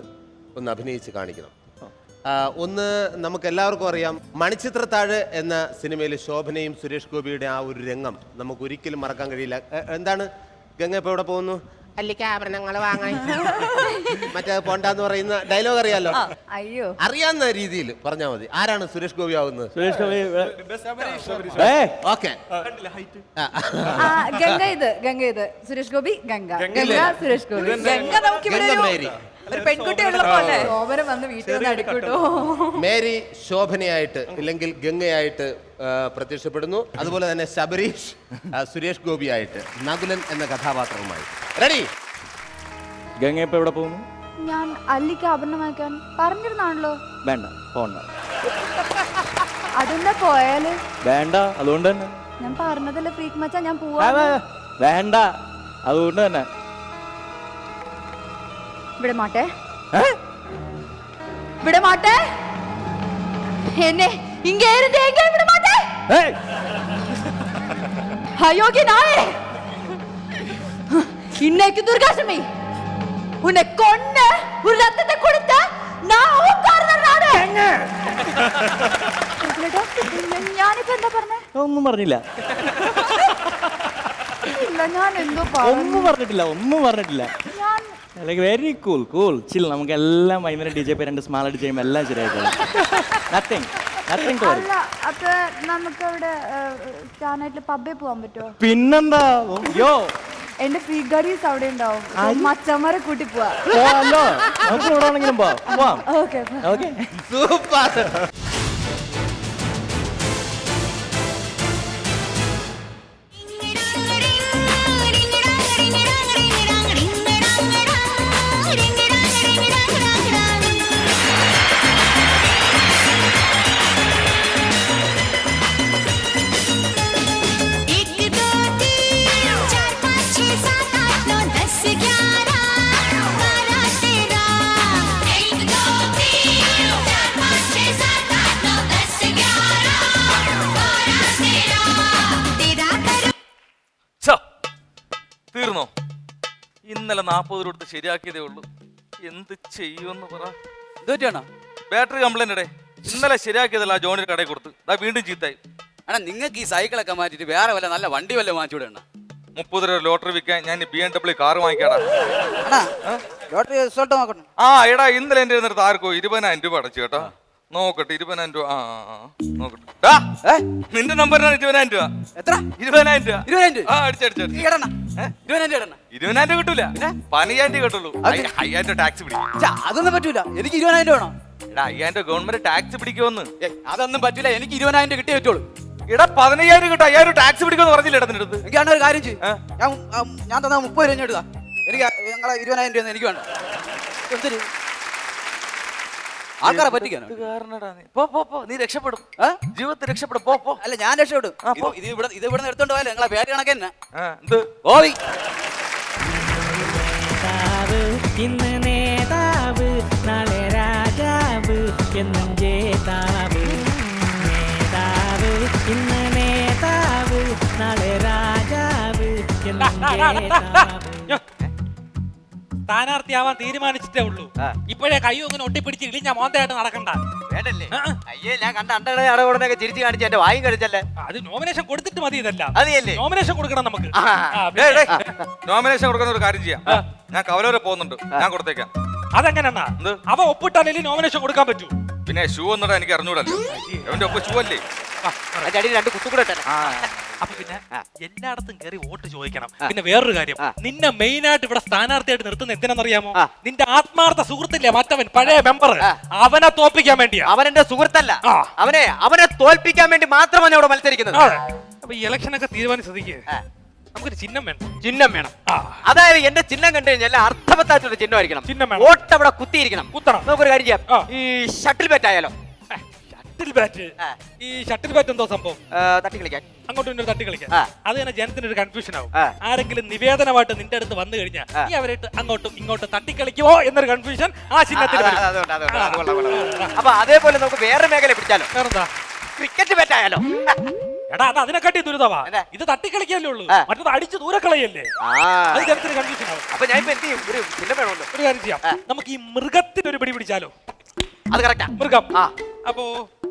ഒന്ന് അഭിനയിച്ച് കാണിക്കണം. ഒന്ന് നമുക്ക് എല്ലാവർക്കും അറിയാം, മണിച്ചിത്രത്താഴ് എന്ന സിനിമയിൽ ശോഭനയും സുരേഷ് ഗോപിയുടെ ആ ഒരു രംഗം നമുക്ക് ഒരിക്കലും മറക്കാൻ കഴിയില്ല. എന്താണ് ഗംഗ ഇപ്പോൾ എവിടെ പോകുന്നു? അല്ലിക്ക് ആഭരണങ്ങൾ വാങ്ങാൻ മറ്റേ പോണ്ടെന്ന് പറയുന്ന ഡയലോഗ് അറിയാലോ. അയ്യോ അറിയാവുന്ന രീതിയിൽ പറഞ്ഞാൽ മതി. ആരാണ് സുരേഷ് ഗോപി ആവുന്നത്? സുരേഷ് ഗോപി ഓക്കെ. ഗംഗ ഇത് സുരേഷ് ഗോപി ഗംഗ സുരേഷ് ഗോപി ഗംഗ നമുക്ക് ഇവിടെ മേരി. ഒരു പെൺകുട്ടി ഉള്ളപ്പോലെ ഓവരം വന്ന് വീട്ടിൽ വന്ന് അടിക്കൂട്ടോ. മേരി ശോഭനയായിട്ട് ഇല്ലെങ്കിൽ ഗംഗയായിട്ട് പ്രത്യക്ഷപ്പെടുന്നു. അതുപോലെ തന്നെ ശബരീഷ് സുരേഷ് ഗോപിയായിട്ട് നകുലൻ എന്ന കഥാപാത്രവുമായി. റെഡി? ഗംഗ ഇപ്പൊ എവിടെ പോകുന്നു? ഞാൻ അല്ലിക്ക് ആഭരണം വാങ്ങിക്കാൻ പറഞ്ഞിരുന്നാണല്ലോ. വേണ്ട പോണ്ട. അതെന്താ പോയാല്? വേണ്ട അതുകൊണ്ട് തന്നെ. ഞാൻ പറഞ്ഞതല്ലേ ഫ്രീക്ക് മച്ചാ, ഞാൻ പോവാ. വേണ്ട അതുകൊണ്ട് തന്നെ. ഇവിടെ മാട്ടെ ഇവിടെ മാട്ടെ എന്നെ ഇങ്ങ ഇവിടെ മാട്ടെ. അയോഗ്യ നായേ, இன்னைக்கு துர்காஷ்டமி உன்னை கொன்னு ஒரு ரத்தத்தை கொடுத்த நான் ஓங்காரன் நானே. ഞാനിപ്പോ എന്താ പറഞ്ഞേ? ഒന്നും പറഞ്ഞില്ല. ഇല്ല ഞാൻ എന്തോ ഒന്നും പറഞ്ഞിട്ടില്ല. വെരി കൂൾ ചിൽ. നമുക്ക് എല്ലാം വൈകുന്നേരം DJ രണ്ട് സ്മാൾ അടിച്ച് ചെയ്യുമ്പോൾ എല്ലാം ശരിയായിക്കോളും. നത്തിങ് അല്ല അപ്പൊ നമുക്ക് അവിടെ സ്റ്റാനായിട്ട് പബ്ബിൽ പോകാൻ പറ്റുമോ? പിന്നെന്താ? യോ എന്റെ ഫിഗറീസ് അവിടെ ഉണ്ടാവും. മച്ചന്മാരെ കൂട്ടി പോവാ. നമുക്ക് ഇവിടെ ആണെങ്കിലും പോവാം. Okay okay super. തീർന്നോ? ഇന്നലെ 40 രൂപ കൊടുത്ത് ശരിയാക്കിയതേ ഉള്ളൂ. എന്ത് ചെയ്യുമെന്ന് പറ. ബാറ്ററി കംപ്ലൈന്റ് ഇന്നലെ ശരിയാക്കിയതല്ല. ജോണിയുടെ കടയിൽ കൊടുത്ത് വീണ്ടും ചീത്തായി. അണ്ണാ നിങ്ങൾക്ക് ഈ സൈക്കിളൊക്കെ മാറ്റിട്ട് വേറെ വല്ല നല്ല വണ്ടി വല്ല വാങ്ങിച്ചൂടെ? 30 രൂപ ലോട്ടറി വിൽക്കാൻ ഞാൻ BMW കാർ വാങ്ങിക്കാടാ. ലോട്ടറി റിസൾട്ട് നോക്കണം. എടാ ഇന്നലെ എന്റെ അടുത്ത് ആർക്കോ 20,000 രൂപ അടച്ചു കേട്ടോ. നോക്കട്ടെ 20,000 രൂപ. നിന്റെ നമ്പറിനാണ് 20,000 രൂപ. എത്ര? 20,000 രൂപ. 20,000 രൂപ? അടിച്ചടിച്ചു. 20,000 രൂപ 20,000 കിട്ടൂല. 15,000 കിട്ടുള്ളൂ. 5,000 ടാക്സ് പിടിക്കും. അതൊന്നും പറ്റൂല. എനിക്ക് 20,000 രൂപ വേണം. എടാ 5,000 ഗവൺമെന്റ് ടാക്സ് പിടിക്കുമെന്ന്. അതൊന്നും പറ്റൂല. എനിക്ക് 20,000 രൂപ കിട്ടിയേ പറ്റുള്ളൂ. എടാ 15,000 കിട്ടും. 5,000 ടാക്സ് പിടിക്കുമെന്ന് പറഞ്ഞില്ല ഇടത്തിന്റെ അടുത്ത്. എനിക്കാണ് ഒരു കാര്യം ചെയ്യും. ഞാൻ തന്നാ 30 രൂപ എടുക്കാം. എനിക്ക് ഞങ്ങളെ 20,000 രൂപ എനിക്ക് വേണ്ട. എന്തൊരു ആൾക്കാരെ പറ്റിക്കാനോ? നീ രക്ഷപ്പെടും. ജീവിതത്തിൽ രക്ഷപ്പെടും. പോ. അല്ല ഞാൻ രക്ഷപ്പെടും. ഇത് ഇവിടെ എടുത്തോണ്ട് പോയാലേ നിങ്ങളെ പേര് കണക്ക് തന്നെ. ഓവി ഇന്ന് നേതാവ് നാളെ രാജാവ് എന്നും ജേതാവ്. നേതാവ് ഇന്ന് നേതാവ് നാളെ രാജാവ് എന്നും ജേതാവ്. സ്ഥാനാർത്ഥിയാവാൻ തീരുമാനിച്ചിട്ടേ ഉള്ളൂ. ഇപ്പോഴേ കൈ അങ്ങനെ ഒട്ടിപ്പിടിച്ച് ഇളിഞ്ഞ മോന്തയായിട്ട് നടക്കണ്ട. വേണ്ടല്ലേ? അയ്യേ ഞാൻ കണ്ട അണ്ടകളെ അടകോടനൊക്കെ ചിരിച്ചു കാണിച്ച് എന്റെ വായും കഴിച്ചല്ലേ. അത് നോമിനേഷൻ കൊടുത്തിട്ട് മതി. ഇതല്ല അതല്ലേ നോമിനേഷൻ കൊടുക്കണം നമുക്ക്. നോമിനേഷൻ കൊടുക്കുന്ന ഒരു കാര്യം ചെയ്യാം. ഞാൻ കവലോരെ പോകുന്നുണ്ട്. ഞാൻ കൊടുത്തേക്കാം. അതെങ്ങനെയാ? അവ ഒപ്പിട്ടാലേ നോമിനേഷൻ കൊടുക്കാൻ പറ്റൂ. പിന്നെ ഷൂ എന്നിട്ട് എനിക്ക് അറിഞ്ഞൂടല്ലോ. അവന്റെ ഒപ്പം ഷൂ അല്ലേ? രണ്ട് കുത്തുകൂടെ. അപ്പൊ പിന്നെ എല്ലായിടത്തും കയറി വോട്ട് ചോദിക്കണം. പിന്നെ വേറൊരു കാര്യം, നിന്നെ മെയിൻ ആയിട്ട് ഇവിടെ സ്ഥാനാർത്ഥിയായിട്ട് നിർത്തുന്ന എന്തിനാണെന്നറിയാമോ? നിന്റെ ആത്മാർത്ഥ സുഹൃത്തില്ലേ മറ്റവൻ പഴയ മെമ്പർ, അവനെ തോൽപ്പിക്കാൻ വേണ്ടിയാ. അവൻ എന്റെ സുഹൃത്തല്ല. അവനെ തോൽപ്പിക്കാൻ വേണ്ടി മാത്രമാണ് ഇവിടെ മത്സരിക്കുന്നത്. അപ്പൊ ഈ ഇലക്ഷൻ ഒക്കെ തീരുമാനിച്ചതിക്ക് നമുക്കൊരു ചിഹ്നം വേണം. അതായത് എന്റെ ചിഹ്നം കണ്ടു കഴിഞ്ഞാൽ അർത്ഥവത്തായിട്ടൊരു ചിഹ്നമായിരിക്കണം. ചിഹ്നം വേണം. വോട്ട് അവിടെ കുത്തിയിരിക്കണം. കുത്തണം. നമുക്കൊരു കാര്യം ചെയ്യാം. ഈ ഷട്ടിൽ ബാറ്റ് ആയാലോ? ഈ ഷട്ടിൽ ബാറ്റ് എന്തോ സംഭവം? തട്ടി കളിക്കാൻ. അങ്ങോട്ടും ഇങ്ങോട്ടും തട്ടി കളിക്കാൻ. അത് തന്നെ ജനത്തിന് ഒരു കൺഫ്യൂഷൻ ആവും. ആരെങ്കിലും നിവേദനമായിട്ട് നിന്റെ അടുത്ത് വന്നു കഴിഞ്ഞാൽ നീ അവരായിട്ട് അങ്ങോട്ടും ഇങ്ങോട്ടും തട്ടിക്കളിക്കുമോ എന്നൊരു കൺഫ്യൂഷൻ ആ ചിഹ്നത്തിൽ വരും. അപ്പൊ അതേപോലെ നമുക്ക് വേറെ മേഖല പിടിച്ചാലോ? വേറെന്താ? ക്രിക്കറ്റ് ബാറ്റ് ആയാലോ? എടാ അത് അതിനെക്കാട്ടി ദുരിതമാ. ഇത് തട്ടിക്കളിക്കല്ലേ ഉള്ളൂ, മറ്റത് അടിച്ച് ദൂരെ കളയല്ലേ. അത് ജനത്തിന് കൺഫ്യൂഷൻ ആവും. അപ്പൊ ഞാൻ ഇപ്പൊ എന്ത് ചെയ്യും? ഒരു ചിഹ്നം വേണമല്ലോ. ഒരു കാര്യം ചെയ്യാം, നമുക്ക് ഈ മൃഗത്തിന് ഒരു പിടി പിടിച്ചാലോ? അത് കറക്റ്റാ. മൃഗം. അപ്പോ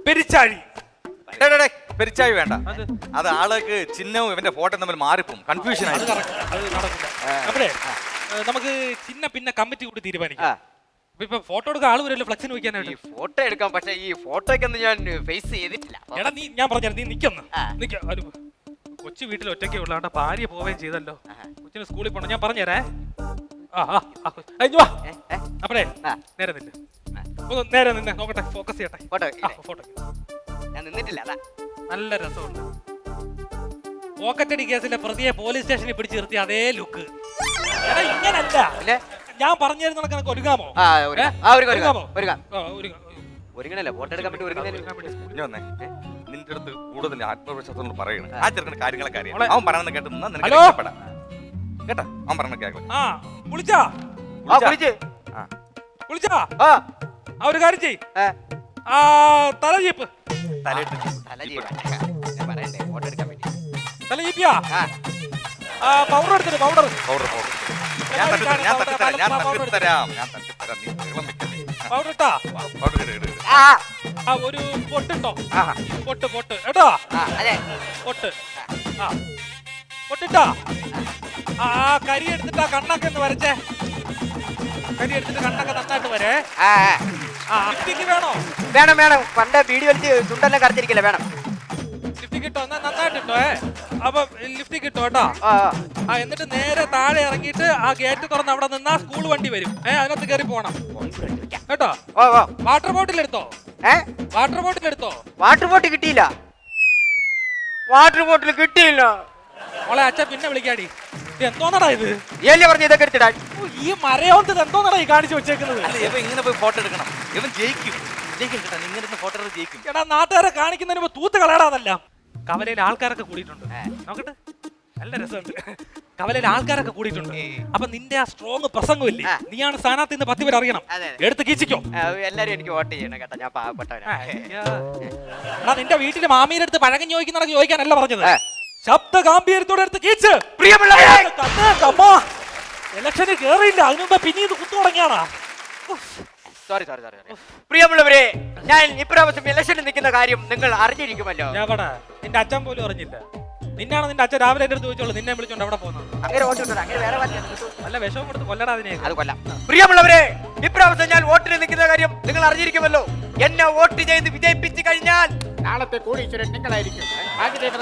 പെരിച്ചാഴി. പെരിച്ചാഴി വേണ്ട. അത് ആൾക്ക് ചിഹ്നവും ഇവന്റെ ഫോട്ടോ തമ്മിൽ മാറിപ്പോവും. കൺഫ്യൂഷൻ ആയി. അത് നടക്കില്ല. അവിടെ നമുക്ക് ചിന്ന പിന്നെ കമ്മിറ്റി കൂടി തീരുമാനിക്കാം. ഇപ്പൊ ഫോട്ടോ എടുക്കാൻ ആള് വരുമല്ലോ ഫ്ലക്സിന് വെക്കാനായിട്ട്. ഫോട്ടോ എടുക്കാം, പക്ഷെ ഈ ഫോട്ടോയ്ക്കൊന്നും ഞാൻ ഫേസ് ചെയ്തിട്ടില്ല. എടാ നീ ഞാൻ പറഞ്ഞു നീ നിക്കൊന്ന് കൊച്ചു വീട്ടിൽ ഒറ്റയ്ക്ക് ഉള്ളാണ്ട് ഭാര്യ പോവുകയും ചെയ്തല്ലോ. കൊച്ചിന് സ്കൂളിൽ പോണം. ഞാൻ പറഞ്ഞുതരേ. അപ്പഴേ നേരെ നിന്നെ നേരെ നിന്നെ നോക്കട്ടെ, ഫോക്കസ് ചെയ്യട്ടെ. ഫോട്ടോ ഞാൻ നിന്നിട്ടില്ല. നല്ല രസമുണ്ട്. പോക്കറ്റടി കേസിലെ പ്രതിയെ പോലീസ് സ്റ്റേഷനിൽ പിടിച്ചു നിർത്തി അതേ ലുക്ക്. എടാ ഇങ്ങനല്ല, ഞാൻ പറഞ്ഞു തരുന്ന കണക്ക് ഒരുങ്ങാമോ? ഒരുങ്ങണല്ലോ, ഫോട്ടോ എടുക്കാൻ വേണ്ടി നിന്റെ അടുത്ത് കൂടുതൽ ആത്മവിശ്വാസം പറയണം. ആ ചെറുക്കന് കാര്യങ്ങളൊക്കെ അറിയാം. അവൻ പറയുന്നത് കേട്ട് നിനക്ക് കേട്ടാ. അവൻ പറയുന്നത് കേൾക്കണം. ഒരു കാര്യം ചെയ്, തലചീപ്പ് തലചീപ്പിയാ. പൗഡർ എടുത്തിട്ട് പൗഡർ ഒരു പൊട്ടുണ്ടോ? പൊട്ട് കേട്ടോ, പൊട്ട്. പൊട്ടിട്ടോ. കരി എടുത്തിട്ട് കണ്ണൊക്കെ ഒന്ന് വരച്ചേ. കരി എടുത്തിട്ട് കണ്ണൊക്കെ നന്നായിട്ട് വരേ. ലിപ്സ്റ്റിക് വേണോ? വേണം. പണ്ട് വീഡിയോ ചുണ്ടെല്ലാം കറച്ചിരിക്കില്ല, വേണം. ലിപ്സ്റ്റിക് ഇട്ടോ, നന്നായിട്ട് ഇട്ടോ. അപ്പൊ ലിപ്സ്റ്റിക് ഇട്ടോ കേട്ടോ. എന്നിട്ട് നേരെ താഴെ ഇറങ്ങിയിട്ട് ആ ഗേറ്റ് തുറന്ന് അവിടെ നിന്നാ സ്കൂൾ വണ്ടി വരും. അതിനകത്ത് കയറി പോണം കേട്ടോ. വാട്ടർ ബോട്ടിൽ എടുത്തോ? വാട്ടർ ബോട്ടിൽ കിട്ടിയില്ല. മോളെ അച്ഛൻ പിന്നെ വിളിക്കാടി. എന്തോന്നടാ ഇത്? പറഞ്ഞു ഇതൊക്കെ എടുത്തിടാൻ. ഈ മരയോന്ത് എന്തോന്നടാ ഈ കാണിച്ചു വെച്ചേക്കുന്നത്? ഇങ്ങനെ പോയി ഫോട്ടോ എടുക്കണം. ഇവൻ ജയിക്കും. ഇങ്ങനെ ഫോട്ടോ ജയിക്കും. എടാ നാട്ടുകാരെ കാണിക്കുന്നതിന് മുമ്പ് തൂത്ത് കളയാടാന്നല്ല. കവലയിൽ ആൾക്കാരൊക്കെ കൂടിയിട്ടുണ്ട്. നോക്കട്ടെ, നല്ല രസമുണ്ട്. കവലയിൽ ആൾക്കാരൊക്കെ കൂടിയിട്ടുണ്ട്. അപ്പൊ നിന്റെ ആ സ്ട്രോങ് പ്രസംഗമില്ലേ, നീയാണ് സ്ഥാനാർത്ഥി എന്ന് 10 പേര് അറിയണം. എടുത്ത് കീച്ചിക്കോ. എല്ലാരും എനിക്ക് വോട്ട് ചെയ്യണം കേട്ടോ, ഞാൻ പാവപ്പെട്ടവനാ. എടാ നിന്റെ വീട്ടില് മാമീന്റെ അടുത്ത് പഴകം ചോദിക്കാനല്ല പറഞ്ഞത്. ശബ്ദ ഗാംഭീര്യത്തോടെ എടുത്ത് കീച്ച്. ഇലക്ഷന് കേറിയില്ല, അതിനുമ്പോ പിന്നെ ഇത് കുത്തു തുടങ്ങിയാണോ? സോറി. പ്രിയമുള്ളവരെ, ഞാൻ ഇപ്രാവശ്യം ഇലക്ഷനിൽ നിൽക്കുന്ന കാര്യം നിങ്ങൾ അറിഞ്ഞിരിക്കുമല്ലോ. നിന്റെ അച്ഛൻ പോലും അറിഞ്ഞില്ല. നിന്നാണ് നിന്റെ അച്ഛൻ രാവിലെ എന്റെ അടുത്ത് ചോദിച്ചോളൂ, നിന്നെ വിളിച്ചോണ്ട് അവിടെ പോകുന്നത്. നല്ല വിഷമം കൊടുത്ത് കൊല്ലടാ അതിനെ. അത് കൊല്ലാം. പ്രിയമുള്ളവരെ, ഇപ്രാവശ്യം ഞാൻ വോട്ടിന് നിൽക്കുന്ന കാര്യം നിങ്ങൾ അറിഞ്ഞിരിക്കുമല്ലോ. എന്നെ വോട്ട് ചെയ്ത് വിജയിപ്പിച്ചു കഴിഞ്ഞാൽ നാളത്തെ കോടീശ്വരൻ നിങ്ങളായിരിക്കും.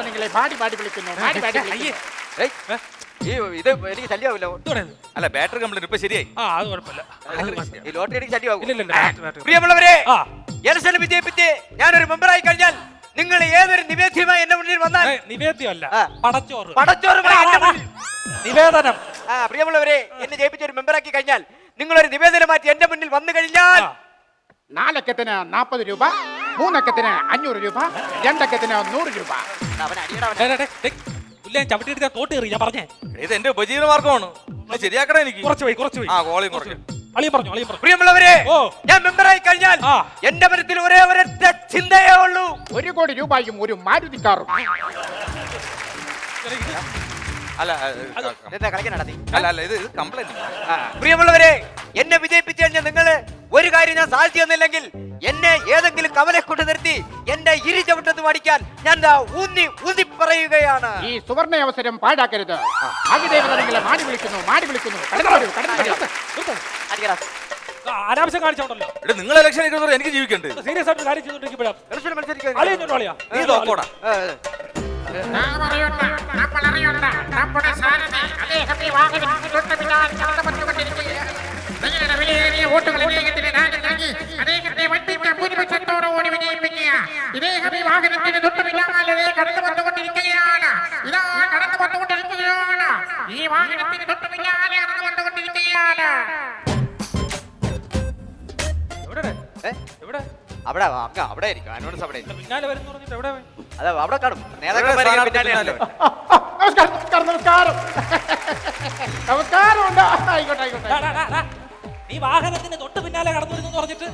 നിങ്ങളെ പാടി വിളിക്കുന്നു. ഇത് എനിക്ക് ശല്യമാവില്ല. അല്ല, ബാറ്ററി കംപ്ലൈന്റ് ഇപ്പൊ ശരിയായി. അത് കുഴപ്പമില്ല. ഈ ലോട്ടറി എനിക്ക് ശല്യമാകും. പ്രിയമുള്ളവരെ, ഇലക്ഷന് വിജയിപ്പിച്ച് ഞാനൊരു മെമ്പറായി കഴിഞ്ഞാൽ നിങ്ങൾ ഏതൊരു നിവേദ്യമായി എന്റെ മുന്നിൽ വന്നാൽ നിവേദ്യമല്ല, പടച്ചോറ് നിവേദനം. പ്രിയമുള്ളവരെ, എന്നെ ജയിപ്പിച്ച ഒരു മെമ്പറാക്കി കഴിഞ്ഞാൽ നിങ്ങളൊരു നിവേദനമാറ്റി എന്റെ മുന്നിൽ വന്നു കഴിഞ്ഞാൽ 4 അക്കത്തിന് 40 രൂപ, 3 അക്കത്തിന് 500 രൂപ, 2 അക്കത്തിന് 100 രൂപ. ചവിട്ടി തോട്ട് കയറി. ഞാൻ പറഞ്ഞേ, ഇത് എന്റെ ഉപജീവന മാർഗമാണ്. ശരിയാക്കണേ എനിക്ക്. കുറച്ച് പോയി കോളിയും കുറച്ച്. പ്രിയമുള്ളവരെ, ഞാൻ മെമ്പറായി കഴിഞ്ഞാൽ എന്റെ മനസ്സിൽ ഒരേ ഒരൊറ്റ ചിന്തയേ ഉള്ളൂ. 1 കോടി രൂപയും ഒരു മാരുതി കാറും. പ്രിയമുള്ളവരെ, എന്നെ വിജയിപ്പിച്ചു കഴിഞ്ഞാൽ നിങ്ങൾ ഒരു കാര്യം ഞാൻ സാധിച്ചു തന്നില്ലെങ്കിൽ എന്നെ ഏതെങ്കിലും കവലെ കൊണ്ട് നിർത്തി എന്റെ ഇരി ചവിട്ടത്ത് പഠിക്കാൻ ഞാൻ ഊന്നി പറയുകയാണ്. ഈ സുവർണ അവസരം പാഴാക്കരുത്. നിങ്ങളെ മാടി വിളിക്കുന്നു. അനാവശ്യം കാണിച്ചോണ്ടല്ലോ. നിങ്ങൾ ഇലക്ഷൻ എനിക്ക് ജീവിക്കണ്ടേ? സീരിയസ് ആയിട്ട് കാര്യം ചെയ്തോണ്ടിരിക്കുമ്പോഴാ നമ്മുടെ സാരഥി അദ്ദേഹത്തെ വാഹനത്തിൽ തൊട്ടുപിന്നാലെ നടന്നു വന്നുകൊണ്ടിരിക്കുകയാണ്. വോട്ടുകൾ അദ്ദേഹത്തിന് നൽകി അദ്ദേഹത്തെ വട്ടിച്ച ഭൂരിപക്ഷത്തോടുകൂടി വിജയിപ്പിക്കുക. ഇദ്ദേഹം ഈ വാഹനത്തിന് തൊട്ടുപിന്നാലെ കടന്നു വന്നുകൊണ്ടിരിക്കുകയാണ്. ഇതാ കടന്നു വന്നുകൊണ്ടിരിക്കുകയാണ്. ഈ വാഹനത്തിന് തൊട്ടുപിന്നാലെ കടന്നു വന്നുകൊണ്ടിരിക്കുകയാണ്. അവിടെ ആയിരിക്കും. അനൗൺസ് അവിടെ പിന്നാലെ വരുന്നു പറഞ്ഞിട്ട് എവിടെ? അതെ, അവിടെ കാണും. നേതാക്കന്മാരെ പിന്നാലെ. നമസ്കാരം. ആയിക്കോട്ടെ. നീ വാഹനത്തിന് തൊട്ട് പിന്നാലെ കടന്നു വരുന്നു പറഞ്ഞിട്ട്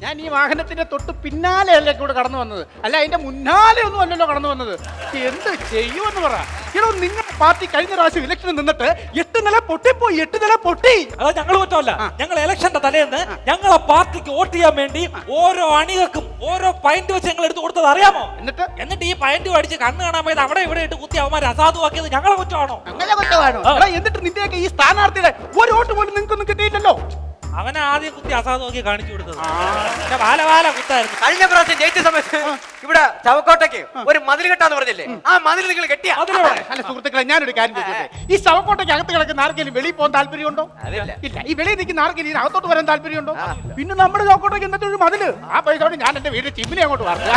ഞാൻ ഈ വാഹനത്തിന്റെ തൊട്ട് പിന്നാലെ അല്ലേ കൂടെ കടന്നു വന്നത്, അല്ല അതിന്റെ മുന്നാലെ ഒന്നും അല്ലല്ലോ കടന്നു വന്നത്. എന്ത് ചെയ്യുമെന്ന് പറ. നിങ്ങൾ പാർട്ടി കഴിഞ്ഞ പ്രാവശ്യം ഇലക്ഷന് നിന്നിട്ട് 8 നില പൊട്ടിപ്പോയി, 8 നില പൊട്ടി. അതാ ഞങ്ങൾ പറ്റല്ല. ഞങ്ങൾ ഇലക്ഷന്റെ തലേന്ന് ഞങ്ങളെ പാർട്ടിക്ക് വോട്ട് ചെയ്യാൻ വേണ്ടി ഓരോ അണികൾക്കും ഓരോ പൈന്റ് വെച്ച് ഞങ്ങൾ എടുത്ത് കൊടുത്തത് അറിയാമോ? എന്നിട്ട് ഈ പൈന്റ് അടിച്ച് കണ്ണ് കാണാൻ പോയത് അവിടെ ഇവിടെ ഇട്ട് കുത്തി അവന്മാർ അസാധുവാക്കിയത് ഞങ്ങളെ കുറ്റമാണോ? അങ്ങനെ കുറ്റമാണോ? എന്നിട്ട് നിന്റെയൊക്കെ ഈ സ്ഥാനാർത്ഥിയുടെ ഒരു വോട്ട് പോലും നിങ്ങൾക്കൊന്നും കിട്ടിയില്ലല്ലോ. അവനെ ആദ്യം കുത്തി അസാധുവാക്കി കാണിച്ചു കൊടുത്തത് വാല കുത്തായിരുന്നു. കഴിഞ്ഞ പ്രാവശ്യം ജയിച്ച സമയത്ത് ഇവിടെ ചവക്കോട്ടയ്ക്ക് ഒരു മതിൽ കെട്ടാന്ന് പറഞ്ഞില്ലേ, ആ മതിൽ നിങ്ങൾ കെട്ടിയ. അല്ല സുഹൃത്തുക്കളെ, ഞാനൊരു കാര്യം ചോദിച്ചോട്ടെ, ഈ ശവക്കോട്ടയ്ക്ക് അകത്ത് കിടക്കുന്ന ആർക്കെങ്കിലും വെളിയിൽ പോകാൻ താല്പര്യമുണ്ടോ? ഇല്ല. ഈ വെളിയിൽ നിൽക്കുന്ന ആർക്കെങ്കിലും അകത്തോട്ട് വരാൻ താല്പര്യമുണ്ടോ? പിന്നെ നമ്മുടെ ചവക്കോട്ടയ്ക്ക് എന്നിട്ട് ഒരു മതില്, ആ പൈസ ഞാൻ എന്റെ വീട്ടിൽ ചിമ്മിനെ അങ്ങോട്ട് പറഞ്ഞു.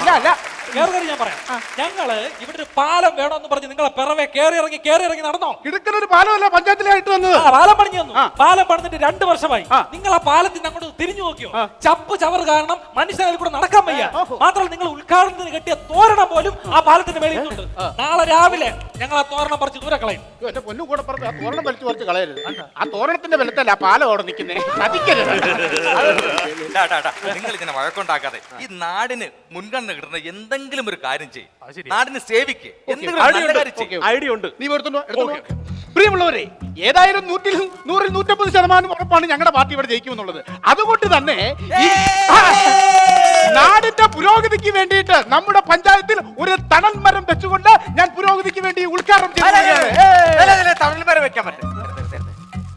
ഇല്ല അല്ല വേറെ ഞാൻ പറയാം, ഞങ്ങള് ഇവിടെ ഒരു പാലം വേണമെന്ന് പറഞ്ഞ് നിങ്ങളെ പിറവെ കേറി ഇറങ്ങി നടന്നോ? ഇടുക്കലൊരു പാലമല്ല പഞ്ചായത്തിലായിട്ട് വന്നത്. പാലം പണിഞ്ഞു തന്നു. പാലം പണിഞ്ഞിട്ട് 2 വർഷമായി. നിങ്ങൾ ആ പാലത്തിന് അങ്ങോട്ട് തിരിഞ്ഞു നോക്കിയോ? ചപ്പ് ചവറ് കാരണം മനുഷ്യരെ കൂടെ നടക്കാൻ വയ്യ. മാത്രമല്ല നിങ്ങൾ ഉദ്ഘാടനത്തിന് കെട്ടിയ തോരണം പോലും ആ പാലത്തിന്റെ മേളിലുണ്ട്. നാളെ രാവിലെ ഞങ്ങൾ ആ തോരണം പറിച്ച് ദൂരെ കളയും. എന്റെ പൊന്നു കൂടെ പറഞ്ഞ ആ തോരണം വലിച്ചു പറിച്ച് കളയരുത്. ആ തോരണത്തിന്റെ ബലത്തല്ല ആ പാലം അവിടെ നിൽക്കുന്നേ. നിങ്ങൾ ഇതിനെ വഴക്കുണ്ടാക്കാതെ ഈ നാടിന് മുൻഗണന കിട്ടുന്ന എന്തെങ്കിലും ഒരു കാര്യം ചെയ്യും. നാടിന് സേവിക്ക്. ഐഡിയ ഉണ്ട്. നീ എടുത്തോ. പ്രിയമുള്ളവരെ, ഏതായാലും 100-150% ഉറപ്പാണ് ഞങ്ങളുടെ പാർട്ടി ഇവിടെ ജയിക്കുമെന്നുള്ളത്. അതുകൊണ്ട് തന്നെ നാടിന്റെ പുരോഗതിക്ക് വേണ്ടിയിട്ട് നമ്മുടെ പഞ്ചായത്തിൽ ഒരു തണൽ മരം വെച്ചുകൊണ്ട് ഞാൻ പുരോഗതിക്ക് വേണ്ടി ഉദ്ഘാടനം ചെയ്യുകയാണ്. തണൽ മരം വെക്കാൻ പറ്റും.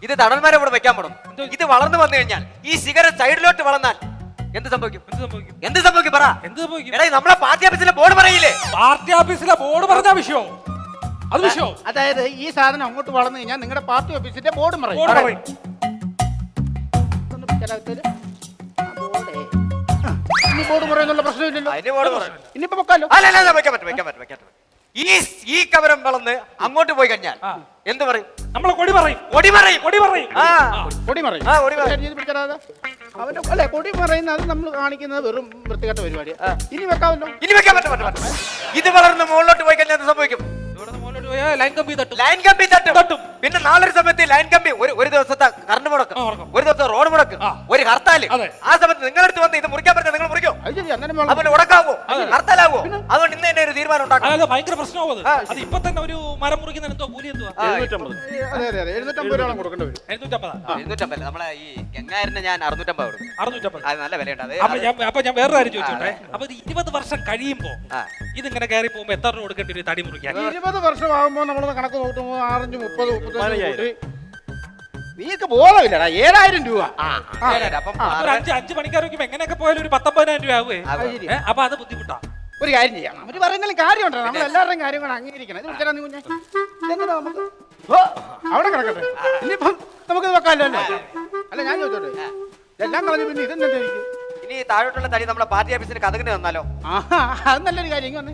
ഇത് തണൽ മരം ഇവിടെ വെക്കാൻ പറ്റും. ഇത് വളർന്നു വന്നു കഴിഞ്ഞാൽ ഈ സിഗരറ്റ് സൈഡിലോട്ട് വളർന്നാൽ എന്ത് സംഭവിക്കും? പറ. നമ്മളെ പാർട്ടി ഓഫീസിലെ ബോർഡ് പറയില്ലേ? പാർട്ടി ഓഫീസിലെ ബോർഡ് പറഞ്ഞ വിഷയം അത് വിഷയം. അതായത് ഈ സാധനം അങ്ങോട്ട് വളർന്നു കഴിഞ്ഞാൽ നിങ്ങളുടെ പാർട്ടി ഓഫീസിന്റെ ബോർഡ് പറയും. ബോർഡ് പറയുന്നുള്ള പ്രശ്നമില്ലല്ലോ. ഇനിയിപ്പോ വെക്കാലോ. ഈ കവരം വളർന്ന് അങ്ങോട്ട് പോയി കഴിഞ്ഞാൽ എന്ത് പറയും? നമ്മളെ കൊടി പറയും. അല്ലെ കൊടി പറയുന്നത് അത് നമ്മൾ കാണിക്കുന്നത് വെറും വൃത്തികെട്ട പരിപാടി. ഇനി വെക്കാമല്ലോ. ഇനി വെക്കാൻ പറ്റും. ഇത് വളർന്ന് മുകളിലോട്ട് പോയി കഴിഞ്ഞാൽ എന്ത് സംഭവിക്കും? ലൈൻ കമ്പി തട്ടും. പിന്നെ നാളൊരു സമയത്ത് ലൈൻ കമ്പി ഒരു ദിവസത്തെ കറണ്ട് മുടക്കും, ഒരു ദിവസത്തെ റോഡ് മുടക്കും, ഒരു ഹർത്താല്. ആ സമയത്ത് നിങ്ങളടുത്ത് വന്ന് ഇത് മുറിക്കാൻ പറ്റും, നിങ്ങൾ മുറിക്കും. അതുപോലെ ഉടക്കാവോ, ഹർത്താലാവോ? അതുകൊണ്ട് ഇന്ന് തന്നെ ഒരു തീരുമാനം ഉണ്ടാക്കാം. ഭയങ്കര പ്രശ്നമാവും. അത് ഇപ്പൊ തന്നെ ഒരു മരം മുറിക്കുന്ന എന്തോ കൂലി എന്തുവാ? 750 കൊടുക്കേണ്ടി വരും. 750. നമ്മളെ ഈ ഗംഗാരനെ ഞാൻ 650 കൊടുക്കും. 650 അത് നല്ല വിലയുണ്ട്. അപ്പൊ ഞാൻ വേറെ കാര്യം ചോദിച്ചോട്ടെ. അപ്പൊ 20 വർഷം കഴിയുമ്പോ ഇതിങ്ങനെ കയറി പോകുമ്പോ എത്ര രൂപ കൊടുക്കേണ്ടി വരും തടി മുറിക്കാൻ? 20 വർഷമാകുമ്പോ നമ്മളൊന്ന് കണക്ക് നോക്കുമ്പോ 6, 30, 35 നീക്ക് ബോധമില്ലടാ. 7000 രൂപ. അപ്പം 5 പണിക്കാർ വെക്കുമ്പോ എങ്ങനെയൊക്കെ പോയാലും ഒരു 19,000 രൂപ ആവുവേ. അപ്പൊ അത് ബുദ്ധിമുട്ടാ. ഒരു കാര്യം ചെയ്യാം, അവര് പറയുന്നതിലും കാര്യമുണ്ടോ? നമ്മൾ എല്ലാവരുടെയും കാര്യങ്ങൾ അംഗീകരിക്കണം. ഇത് വിളിച്ചാൽ കുഞ്ഞെ നമുക്ക് അവിടെ കിടക്കട്ടെ. ഇനിയിപ്പം നമുക്ക് വെക്കാമല്ലോ അല്ലേ? അല്ല ഞാൻ ചോദിച്ചോട്ടെ, എല്ലാം കളഞ്ഞു പിന്നെ ഇതെന്താ എനിക്ക്? ഇനി താഴോട്ടുള്ള തടി നമ്മുടെ പാർട്ടി ഓഫീസിന് കഥകിന് തന്നാലോ? അത് നല്ലൊരു കാര്യം.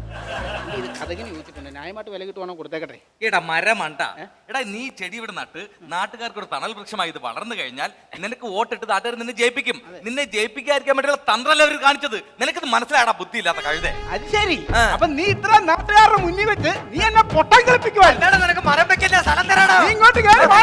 ഇത് കഥകിന് ചോദിച്ചിട്ടുണ്ട്, ന്യായമായിട്ട് വില കിട്ടുവാണോ കൊടുത്തേക്കട്ടെ. എടാ മരമണ്ട, എടാ നീ ചെടി ഇവിടെ നട്ട് നാട്ടുകാർക്ക് ഒരു തണൽ വൃക്ഷമായി ഇത് വളർന്നു കഴിഞ്ഞാൽ നിനക്ക് വോട്ടിട്ട് നാട്ടുകാർ നിന്നെ ജയിപ്പിക്കും. നിന്നെ ജയിപ്പിക്കാതിരിക്കാൻ വേണ്ടിയുള്ള തന്ത്രമല്ല അവർ കാണിച്ചത്. നിനക്ക് മനസ്സിലാടാ ബുദ്ധി ഇല്ലാത്ത കഴുത. അത് ശരി. അപ്പൊ നീ ഇത്ര നാട്ടുകാരുടെ മുന്നിൽ വെച്ച് നീ എന്നെ പൊട്ടം കളിപ്പിക്കുവാ. നിനക്ക് മരം വെക്കില്ല, സ്ഥലം തരാടാ. നീ ഇങ്ങോട്ട് കയറി വാ.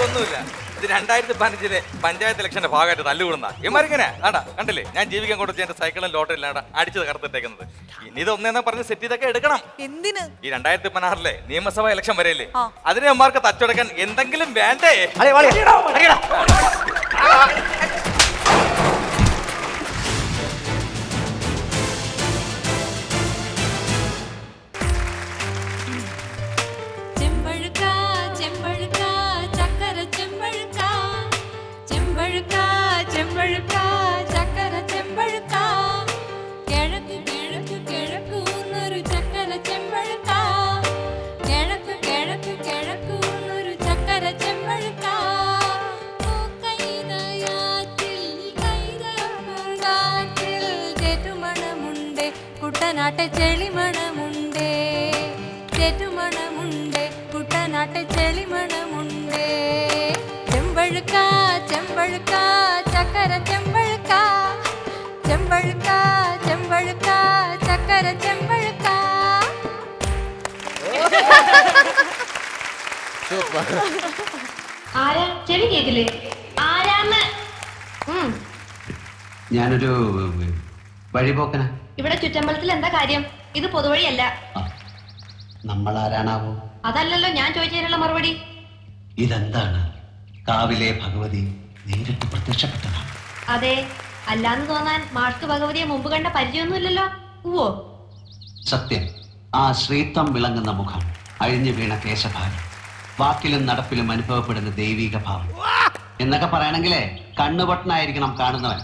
ഒന്നുമില്ല, ഇത് 2015 പഞ്ചായത്ത് ഇലക്ഷന്റെ ഭാഗമായിട്ട് തല്ലുകൂടുന്ന ഇമാരിങ്ങനെ ആടാ കണ്ടില്ലേ? ഞാൻ ജീവിക്കാൻ കൊടുത്ത് എന്റെ സൈക്കിളും ലോട്ടറിയിലാണ് അടിച്ചത് കറുത്തിട്ടേക്കുന്നത്. ഇനി ഇത് ഒന്നേന്നാ പറഞ്ഞ് സെറ്റ് ചെയ്തൊക്കെ എടുക്കണം. എന്തിന്? ഈ 2016 നിയമസഭാ ഇലക്ഷൻ വരെയല്ലേ, അതിനെ അമ്മമാർക്ക് തച്ചടക്കാൻ എന്തെങ്കിലും വേണ്ടേ? കുട്ടനാട്ടെ ചെളിമണമുണ്ടേ. ചേറ്റുമണമുണ്ട് കുട്ടനാട്ടെ ചെളിമണമുണ്ട് ചെമ്പഴുക്ക ചെമ്പഴുക്ക ചക്കര ചെമ്പഴുക്ക ചെമ്പഴുക്ക ചെമ്പഴുക്ക ചക്കര ചെമ്പഴുക്ക. ആരാ ചെവി കേക്കില്ലേ? ആരാന്ന്? ഞാനൊരു വഴിപോക്കന. ഇവിടെ ചുറ്റമ്പലത്തിൽ എന്താ കാര്യം? ഇത് പൊതുവഴിയല്ല. നമ്മൾ ആരാണാവോ? അതല്ലല്ലോ ഞാൻ ചോദിച്ചതിനുള്ള മറുപടി. ഇതെന്താണ്? കാവിലെ ഭഗവതി നേരിട്ട് പ്രത്യക്ഷപ്പെട്ടതാണ്. അതെ, അല്ലാന്ന് തോന്നാൻ മാഷ്ക്ക് ഭഗവതിയെ മുമ്പ് കണ്ട പരിചയമൊന്നുമില്ലല്ലോ. ഉവ്വോ? സത്യം. ആ ശ്രീത്വം വിളങ്ങുന്ന മുഖം, അഴിഞ്ഞു വീണ കേശഭാരം, വാക്കിലും നടപ്പിലും അനുഭവപ്പെടുന്ന ദൈവിക ഭാവം എന്നൊക്കെ പറയണെങ്കിലേ കണ്ണുപൊട്ടനായിരിക്കണം കാണുന്നവൻ.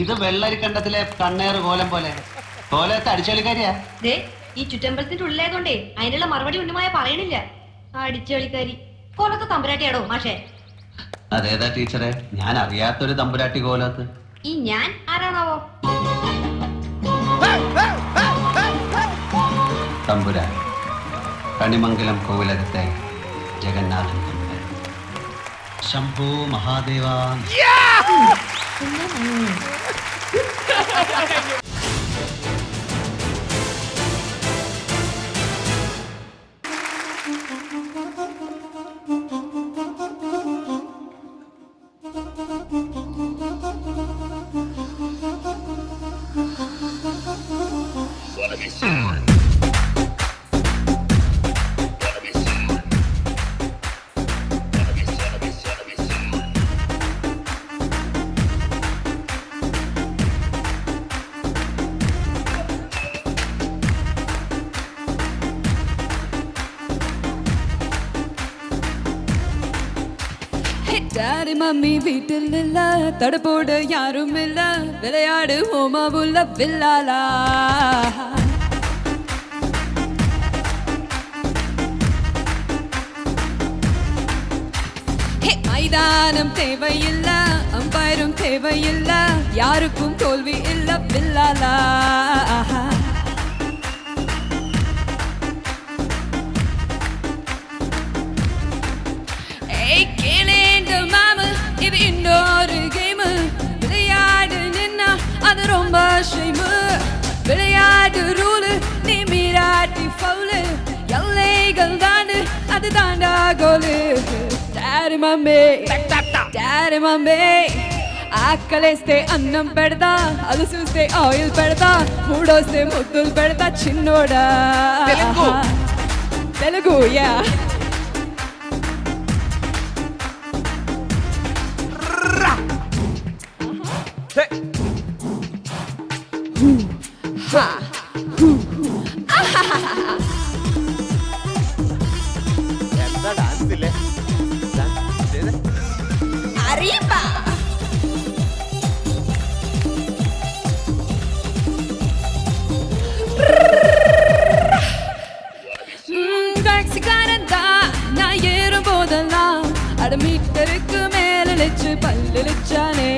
ഇത് വെള്ളരിക്കണ്ടത്തിലെ കണ്ണേറ് കോലം പോലെ. കോലത്തെ അടിച്ചോളിക്കാരിയാ. ദേ, ഈ ചുറ്റമ്പലത്തിന്റെ ഉള്ളിലായതുകൊണ്ടേ അതിനുള്ള മറുപടി ഉണ്ണുമായ പറയണില്ല. അടിച്ചോളിക്കാരി കോലത്തെ തമ്പുരാട്ടിയാടോ മാഷേ? അതേതാ ടീച്ചറെ? ഞാൻ അറിയാത്തൊരു തമ്പുരാട്ടി കോലത്ത്. ഈ ഞാൻ ആരാണാവോ? തമ്പുരാൻ, കണിമംഗലം കോവിലകത്തെ ജഗന്നാഥൻ തമ്പുരാൻ. ശംഭോ മഹാദേവാ. டாடி மம்மி வீட்டில் இல்ல, தடுப்போடு யாரும் இல்ல, விளையாடு ஹோமாவுள்ள வில்லாலா. மைதானம் தேவையில்ல, அம்பயரும் தேவையில்ல, யாருக்கும் தோல்வி இல்ல வில்லாலா. இது இன்னொரு கேம், விளையாடு நின்னா அது ரொம்ப ஷேமு. விளையாடு ரூலு, நீ மீராட்டி ஃபவுலு, எல்லைகள் தாண்டு அது தாண்டா கோலு. டாடி மம்மி டாடி மம்மி ఆకలేస్తే అన్నం పెడతా, అది చూస్తే ఆయిల్ పెడతా, మూడొస్తే ముద్దులు పెడతా చిన్నోడా. తెలుగు యా. എന്താ ഡാൻസ് ഇല്ലേ? Arriba! டாக்ஸிக்காரன்டா நான் ஏறும் போதெல்லாம் அட மீட்டருக்கு மேல லெச்சு பல்லு லெச்சானே.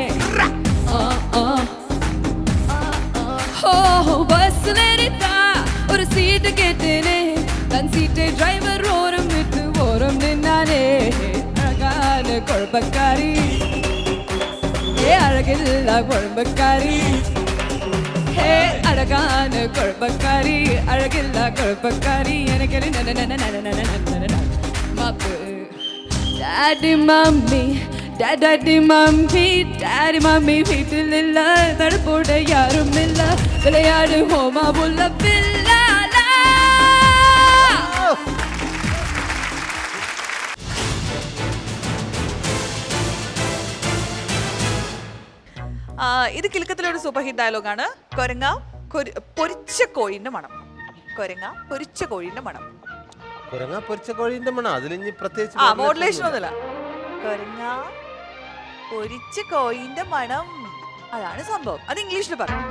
பஸ்ல ஏறிட்டா ஒரு சீட்டு கேட்டேனே, தன் சீட்டை டிரைவர் ஓரம் விட்டு ஓரம் நின்னானே. அழகான குழம்பக்காரி, ஏ அழகில்லா குழம்பக்காரி, ஹே அழகான குழம்பக்காரி, அழகில்லா குழம்பக்காரி, எனக்கு மாப்பு. Daddy mummy daddy mummy daddy mummy வீட்டில் இல்ல, தடுப்போட யாரும் இல்ல, விளையாடு ஹோமா புல்ல பில்லாலா. ഇത് കിലുക്കത്തിലെ ഒരു സൂപ്പർ ഹിറ്റ് ഡയലോഗാണ്. കൊരങ്ങ പൊരിച്ച കോഴിന്റെ മണം. കൊരങ്ങ പൊരിച്ച കോഴിന്റെ മണം. കുരങ്ങ പൊരിച്ച കോഴിന്റെ മണം. അതിലിഞ്ഞ് പ്രത്യേകിച്ച് മോഡുലേഷൻ ഒന്നുമില്ല. കൊരങ്ങ പൊരിച്ച കോഴിന്റെ മണം, അതാണ് സംഭവം. അത് ഇംഗ്ലീഷിൽ പറയും.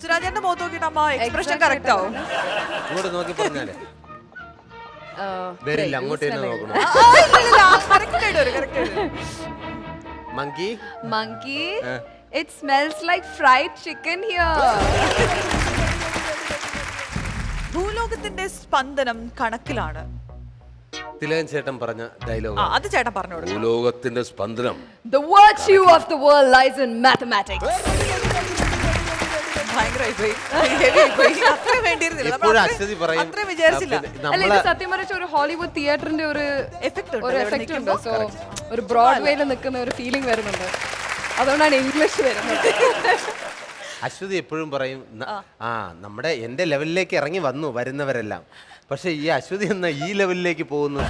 സുരാജന്റെ മുഖത്ത് നോക്കിയിട്ട് അമ്മ എക്സ്പ്രഷൻ കറക്റ്റ് ആവും. ഇങ്ങോട്ട് നോക്കി പറഞ്ഞാലേ വരില്ല, അങ്ങോട്ട് തന്നെ നോക്കണം. Monkey? Monkey? It smells like fried chicken here. ഭൂലോകത്തിന്റെ സ്പന്ദനം കണക്കിലാണ്. തിലകൻ ചേട്ടൻ പറഞ്ഞ ഡയലോഗ് അത് ചേട്ടൻ പറഞ്ഞോളൂ. ഭൂലോകത്തിന്റെ സ്പന്ദനം. The virtue of the world lies in mathematics. ഭയങ്കരമായി പോയി. Heavy ആയി പോയി. അത്ര വേണ്ടിയിരുന്നില്ല. എപ്പോഴും അശ്വതി പറയും അത്ര വിചാരിച്ചില്ല. അല്ല ഇത് സത്യം പറഞ്ഞ ഒരു ഹോളിവുഡ് തിയേറ്ററിന്റെ ഒരു എഫക്റ്റ് ഉണ്ട്. സോ ഒരു ബ്രോഡ്വേയിൽ നിൽക്കുന്ന ഒരു ഫീലിംഗ് വരുന്നുണ്ട്. അതുകൊണ്ടാണ് ഇംഗ്ലീഷ് വരുന്നത്. അശ്വതി എപ്പോഴും പറയും നമ്മുടെ എന്റെ ലെവലിലേക്ക് ഇറങ്ങി വരുന്നവരെല്ലാം. പക്ഷെ ഈ അശ്വതി എന്ന ഈ ലെവലിലേക്ക് പോകുന്നു.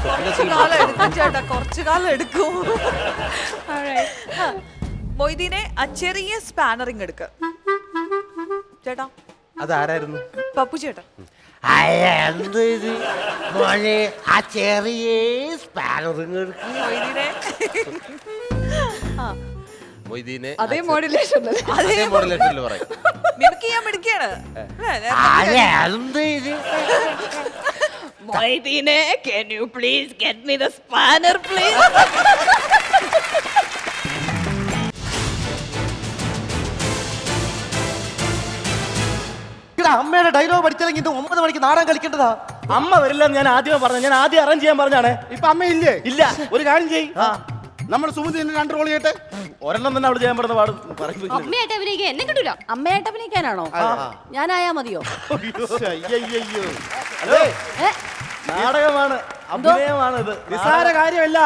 കുറച്ചു കാലം എടുക്കും. മൊയ്തീനെ ആ ചെറിയ സ്പാനറിങ് എടുക്ക ചേട്ടാ. അതാരായിരുന്നു? പപ്പു ചേട്ടാ. മൊയ്തീനെ അതേ മോഡുലേഷൻ പറയും. മിമിക് ചെയ്യാൻ മിടുക്കിയാണ്. മൊയ്തീനെ, can you please get me the spanner please? അമ്മയുടെ ഡയലോഗ് പഠിച്ചില്ലെങ്കിൽ 9 മണിക്ക് നാടകം കളിക്കേണ്ടതാ. അമ്മ വരില്ല ഞാൻ ആദ്യമേ പറഞ്ഞു. ഞാൻ ആദ്യം അറേഞ്ച് ചെയ്യാൻ പറഞ്ഞാണ്. ഇപ്പൊ അമ്മ ഇല്ലേ? ഇല്ല. ഒരു കാര്യം ചെയ്യും, നമ്മൾ സുമതി 2 റോൾ ചെയ്യട്ടെ. ഒരെണ്ണം തന്നെ അവിടെ ചെയ്യാൻ പറ്റുന്ന പാട് പറയും. അമ്മയായിട്ട് അഭിനയിക്കാൻ എന്നെ കിട്ടൂല. അമ്മയായിട്ട് അഭിനയിക്കാനാണോ? ഞാനായാ മതിയോ? നാടകമാണ്, അഭിനയമാണ് ഇത്. നിസ്സാര കാര്യമല്ല.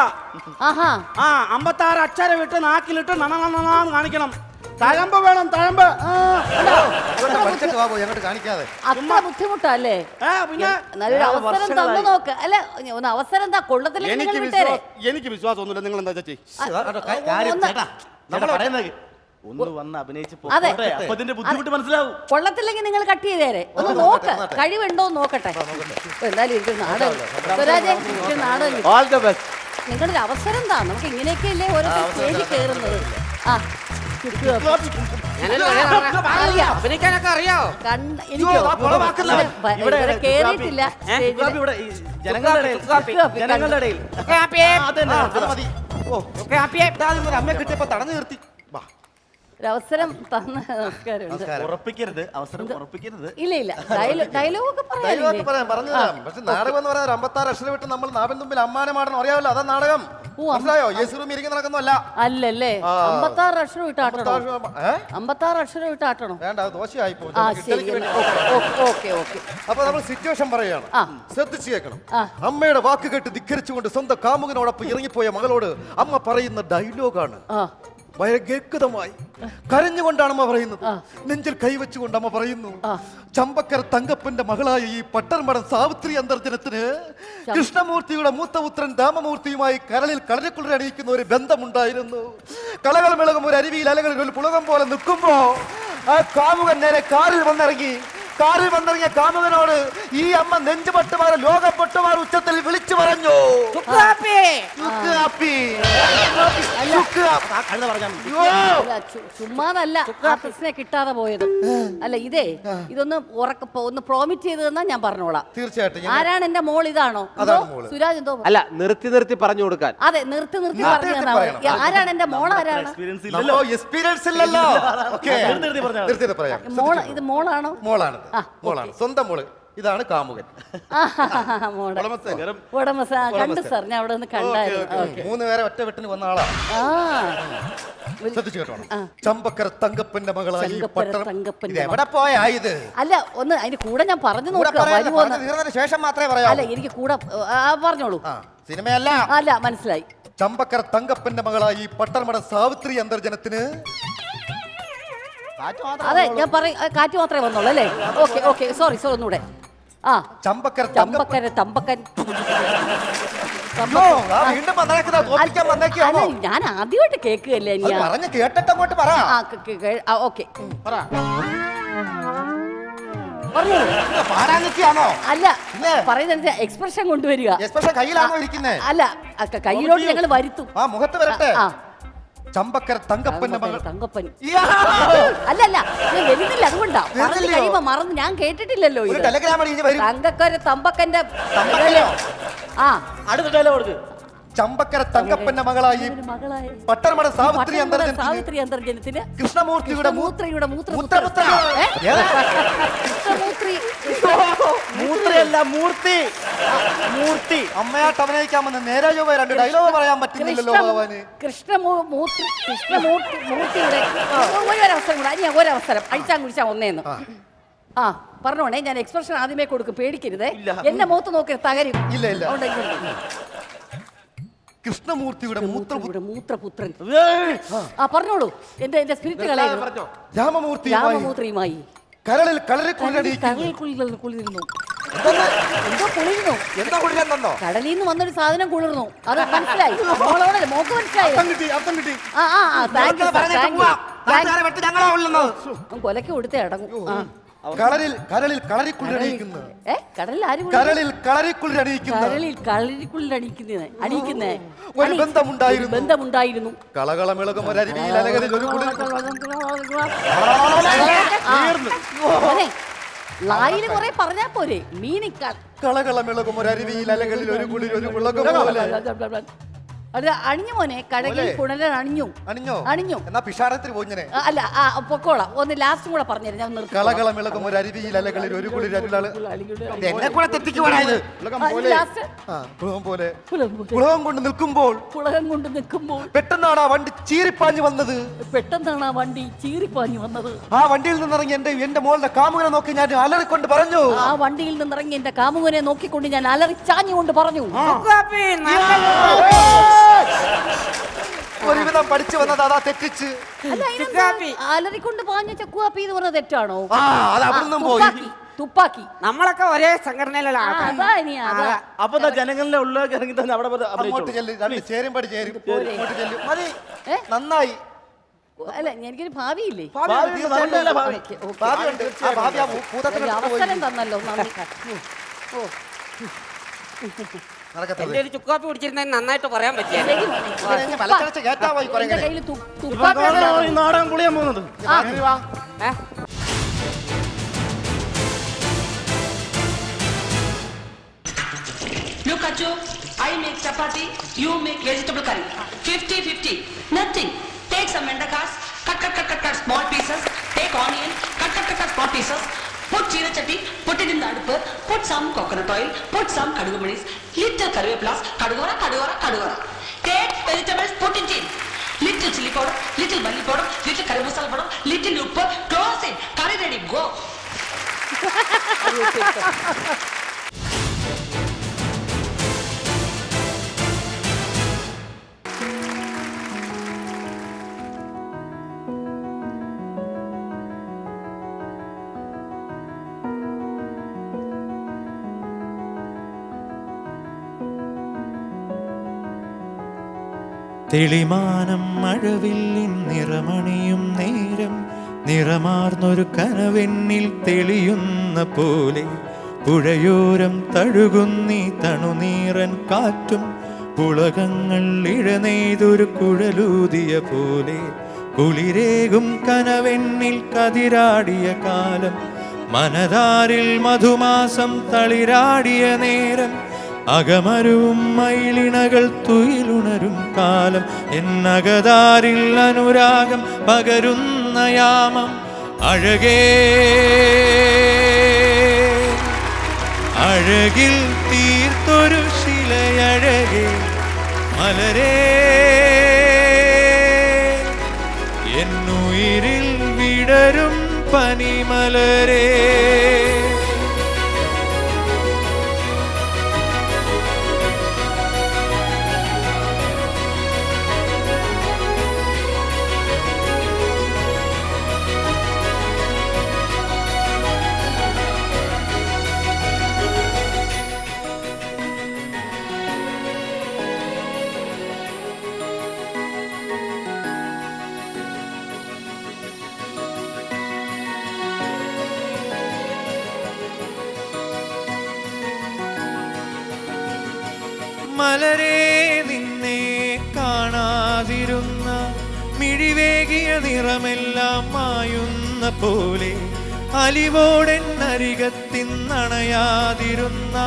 56 അക്ഷരം വിട്ട് നാക്കിലിട്ട് നണ കാണിക്കണം. തഴമ്പ് വേണം, തഴമ്പ്. അത്ര ബുദ്ധിമുട്ടല്ലേ? പിന്നെ നല്ലൊരു അവസരം തന്നു നോക്ക്. അല്ല ഒന്ന് അവസരം എന്താ കൊള്ളത്തില്ലെങ്കിൽ എനിക്ക് വിശ്വാസമൊന്നുമില്ല. നിങ്ങൾ എന്താ ചേച്ചി ഒന്ന് വന്ന് അഭിനയിച്ച് ബുദ്ധിമുട്ട് മനസ്സിലാവും. കൊള്ളത്തില്ലെങ്കിൽ നിങ്ങൾ കട്ട് ചെയ്തേരെ. ഒന്ന് നോക്ക്, കഴിവുണ്ടോ നോക്കട്ടെ. എന്തായാലും ഇരിക്കും നാടകം. സ്വരാജ് നാടകം നിങ്ങളുടെ അവസരം എന്താ? നമുക്ക് ഇങ്ങനെയൊക്കെ അല്ലേ ഓരോ സ്റ്റേജിൽ കയറുന്നത്. അഭിനയിക്കാനൊക്കെ അറിയാവോ? എനിക്കോ കേറിയിട്ടില്ല. ജനങ്ങളുടെ ഇടയിൽ അമ്മയെ കിട്ടിയപ്പോ തടഞ്ഞു നിർത്തി. ഒരവസരം തന്ന നമസ്കാരമുണ്ട്. ഉറപ്പിക്കരുത്, അവസരം ഉറപ്പിക്കരുത്. ഇല്ല ഡയലോഗ് ഒക്കെ പറയാം. പക്ഷെ നാടകം എന്ന് പറയാൻ 56 അക്ഷരം വിട്ട് നമ്മൾ നാവിൻ തുമ്പിൽ അമ്മാനെ മാടണം. അറിയാമല്ലോ, അതാ നാടകം. മനസ്സിലായോ? യേശു റൂം ഇരിക്കുന്ന നടക്കുന്നല്ല. അല്ലല്ലേ? 56 അക്ഷരം വിട്ടാട്ടണം. 56 അക്ഷരം വിട്ടാട്ടണം. വേണ്ട, ദോശയായി പോകും. അപ്പൊ നമ്മൾ സിറ്റുവേഷൻ പറയുകയാണ്, ശ്രദ്ധിച്ചു കേൾക്കണം. അമ്മയുടെ വാക്ക് കേട്ട് ധിക്കരിച്ചുകൊണ്ട് സ്വന്തം കാമുകനോടൊപ്പം ഇറങ്ങിപ്പോയ മകളോട് അമ്മ പറയുന്ന ഡയലോഗാണ്. ഭയങ്കരമായി കരഞ്ഞുകൊണ്ടാണ് അമ്മ പറയുന്നത്. നെഞ്ചിൽ കൈവച്ചുകൊണ്ട് അമ്മ പറയുന്നു, ചമ്പക്കര തങ്കപ്പന്റെ മകളായ ഈ പട്ടർമടം സാവിത്രി അന്തർജനത്തിന് കൃഷ്ണമൂർത്തിയുടെ മൂത്തപുത്രൻ രാമമൂർത്തിയുമായി കരളിൽ കളരക്കുളിർ അണിയിക്കുന്ന ഒരു ബന്ധമുണ്ടായിരുന്നു. കളകൾ മിളകും ഒരു അരുവിയിൽ അലകളിൽ ഒരു പുളകം പോലെ നിൽക്കുമ്പോ ആ കാമുകൻ നേരെ കാറിൽ വന്നിറങ്ങിയ കാമുകനോട് ഈ അമ്മ നെഞ്ചുപട്ടുമാരെ ലോകപ്പെട്ടുമാർ ഉച്ചത്തിൽ വിളിച്ചു പറഞ്ഞു, ചുമ്മാതല്ല ആർട്ടിസ്റ്റിനെ കിട്ടാതെ പോയത്. അല്ല ഇതൊന്ന് ഒന്ന് പ്രോമിറ്റ് ചെയ്ത് തന്നാ ഞാൻ പറഞ്ഞോളാം. തീർച്ചയായിട്ടും. ആരാണ് എന്റെ മോൾ? ഇതാണോ സുരാജ്? എന്തോ അല്ല, നിർത്തി പറഞ്ഞു കൊടുക്കാൻ. അതെ, നിർത്തി പറഞ്ഞു തന്നാ മതി. ആരാണ് എന്റെ മോൾ? ആരാണ് എക്സ്പീരിയൻസ് ഇല്ലല്ലോ. മോൾ? ഇത് മോളാണോ? മോളാണ്. സ്വന്തം മോള്. ഇതാണ് കാമുകൻ. കണ്ടു സാർ, ഞാൻ അവിടെ നിന്ന് കണ്ടായിരുന്നു. 3 പേരെ ഒറ്റ വെട്ടിന് വന്ന ആളാ. ശ്രദ്ധിച്ചു കേട്ടോ. ചമ്പക്കര തങ്കപ്പന്റെ മകളായി എവിടെ പോയാ ഇത്? അല്ല, ഒന്ന് അതിന്റെ കൂടെ ഞാൻ പറഞ്ഞു നോക്കാം. ശേഷം മാത്രമേ പറയാം. അല്ല, എനിക്ക് കൂടെ പറഞ്ഞോളൂ. സിനിമയല്ല. അല്ല, മനസ്സിലായി. ചമ്പക്കര തങ്കപ്പന്റെ മകളായി പട്ടർമട സാവിത്രി അന്തർജനത്തിന്. അതെ, ഞാൻ പറയും, കാറ്റ് മാത്രമേ വന്നുള്ളൂ അല്ലേ? ഓക്കെ സോറി ഒന്നുകൂടെ. ചമ്പക്കര തമ്പക്കൻ. ഞാൻ ആദ്യമായിട്ട് കേൾക്കുകയല്ലേ. കേട്ടിട്ടങ്ങോട്ട് പറ. ഓക്കെ അല്ല, പറയുന്ന എക്സ്പ്രഷൻ കൊണ്ടുവരിക. അല്ല, കയ്യിലോട്ട് ഞങ്ങൾ വരുത്തും. മുഖത്ത് വരട്ടെ. ചമ്പക്കര തങ്കപ്പന്റെ മകൾ. തങ്കപ്പൻ അല്ല, വരുന്നില്ല. അതുകൊണ്ടാ പറഞ്ഞു കഴിയുമ്പോ മറന്ന്. ഞാൻ കേട്ടിട്ടില്ലല്ലോ തങ്കക്കര തമ്പക്കന്റെ. അടുത്ത ഡയലോഗ് ചമ്പക്കര തങ്കപ്പന്റെ മകളായി പട്ടർമട സാവിത്രി അന്തർജനത്തിന് കൃഷ്ണമൂർത്തിയുടെ മൂത്രയല്ല മൂർത്തി മൂർത്തി അമ്മയായിട്ട് അഭിനയിക്കാമെന്ന് നേരെ ചൊവ്വ 2 ഡയലോഗ് പറയാൻ പറ്റുന്നില്ലല്ലോ ഭഗവാന്. കൃഷ്ണമൂർത്തിയുടെ ഒരവസരം കൂടെ ഒരവസരം അഴിച്ചാൻ കുടിച്ചാൽ ഒന്നേന്ന് ആ പറഞ്ഞോണേ. ഞാൻ എക്സ്പ്രഷൻ ആദ്യമേ കൊടുക്കും, പേടിക്കരുതേ. എന്നെ മൂത്ത് നോക്കി തകരും. ഇല്ല കൃഷ്ണമൂർത്തിയുടെ മൂത്രപുത്രൻ. ആ പറഞ്ഞോളൂ. എന്റെ സ്പിരിറ്റ് കളയായിരുന്നു. രാമമൂർത്തിയുമായി കരളിൽ കുളിർന്നു. എന്തോ കുളിർന്നു. കടലിൽ നിന്ന് വന്നൊരു സാധനം കുളിർന്നു. അത് മനസ്സിലായി. മോക്ക് മനസ്സിലായി. കൊലക്ക് കൊടുത്തേ അടങ്ങും. കരളിൽ കളരിക്കുളിരണിയിക്കുന്നു. ഒരു ബന്ധമുണ്ടായിരുന്നു. കളകളമിളകും ഒരരുവിയിൽ അലകളിൽ ഒരു ലായില് കുറെ പറഞ്ഞാ പോരെ. മീനിക്കാൽ കളകളമിളകും ഒരരുവിയിൽ അലകളിൽ ഒരു കുളിർ ഒരു കുളകം പോലെ. അത് അണിഞ്ഞു മോനെ. കടലിൽ കുണലൻ അണിഞ്ഞു. എന്നാ പിഷാരത്തിൽ പോഞ്ഞനെ അല്ല പൊക്കോളാം. ഒന്ന് ലാസ്റ്റും കൂടെ പറഞ്ഞുതരാം. ഞാൻ നിർത്തി. കളകളമിളകും ഒരു അരുവിയിൽ അലകളിൽ ഒരു കുളിർ എന്നെ കൂടെ തെറ്റിക്കുവാനായത്. കുളകം കൊണ്ട് നിൽക്കുമ്പോൾ പെട്ടെന്നാണ് ആ വണ്ടി ചീറിപ്പാഞ്ഞു വന്നത്. ആ വണ്ടിയിൽ നിന്നിറങ്ങി എന്റെ മോളുടെ കാമുകനെ നോക്കി ഞാൻ അലറിക്കൊണ്ട് പറഞ്ഞു. അലറിച്ചാഞ്ഞുകൊണ്ട് പറഞ്ഞു. ഒരുവിധം പഠിച്ചു വന്നത് അതാ തെറ്റിച്ച്. അലറിക്കൊണ്ട് പാഞ്ഞ ചക്കുവാപ്പി എന്ന് പറഞ്ഞ തെറ്റാണോ? തുപ്പാക്കി നമ്മളൊക്കെ ഒരേ സംഘടനയിലുള്ള അപ്പൊ ജനങ്ങളുടെ ഉള്ളിലേക്ക് ഇറങ്ങി തന്നെ അവിടെ നന്നായി. അല്ല എനിക്കൊരു ഭാവിയില്ലേ? അവസരം തന്നല്ലോ. എന്റെ ഒരു ചുക്കാപ്പി കുടിച്ചിരുന്ന നന്നായിട്ട് പറയാൻ പറ്റിയ നാടകം പൊളിയാൻ പോകുന്നത്. Look at you. I make chapati, you make vegetable curry. 50-50. Nothing. Take some vendakas, cut small pieces. Take onion, cut small pieces. Put jeera chatti, put it in the adupu. Put some coconut oil, put some kadugu manis, little karvepulas, kadugora. Take vegetables, put it in. Little chili powder, little bully powder, little curry masala powder, little uppu. Close it. Curry ready. Go. തെളിമാനം മഴവില്ലിൻ നിറമണിയും നേരം നിറമാർന്നൊരു കനവെന്നിൽ തെളിയുന്ന പോലെ പുഴയോരം തഴുകുന്നീ തണുനീറൻ കാറ്റും പുളകങ്ങൾ ഇഴനെയ്തൊരു കുഴലൂതിയ പോലെ കുളിരേകും കനവെന്നിൽ കതിരാടിയ കാലം മനതാരിൽ മധുമാസം തളിരാടിയ നേരം അകമരുവും മയിലിണകൾ തുയിലുണരും കാലം എന്നകതാരിൽ അനുരാഗം പകരുന്ന യാമം അഴകേ അഴകിൽ തീർത്തൊരു ശിലയഴകേ മലരേ എന്നുയിരിൽ വിടരും പനിമലരേ മലരേ നിന്നെ കാണാതിരുന്ന മിഴിവേകിയ നിറമെല്ലാം മായുന്ന പോലെ അലിവോടെന്നരികത്തിന്നണയാതിരുന്ന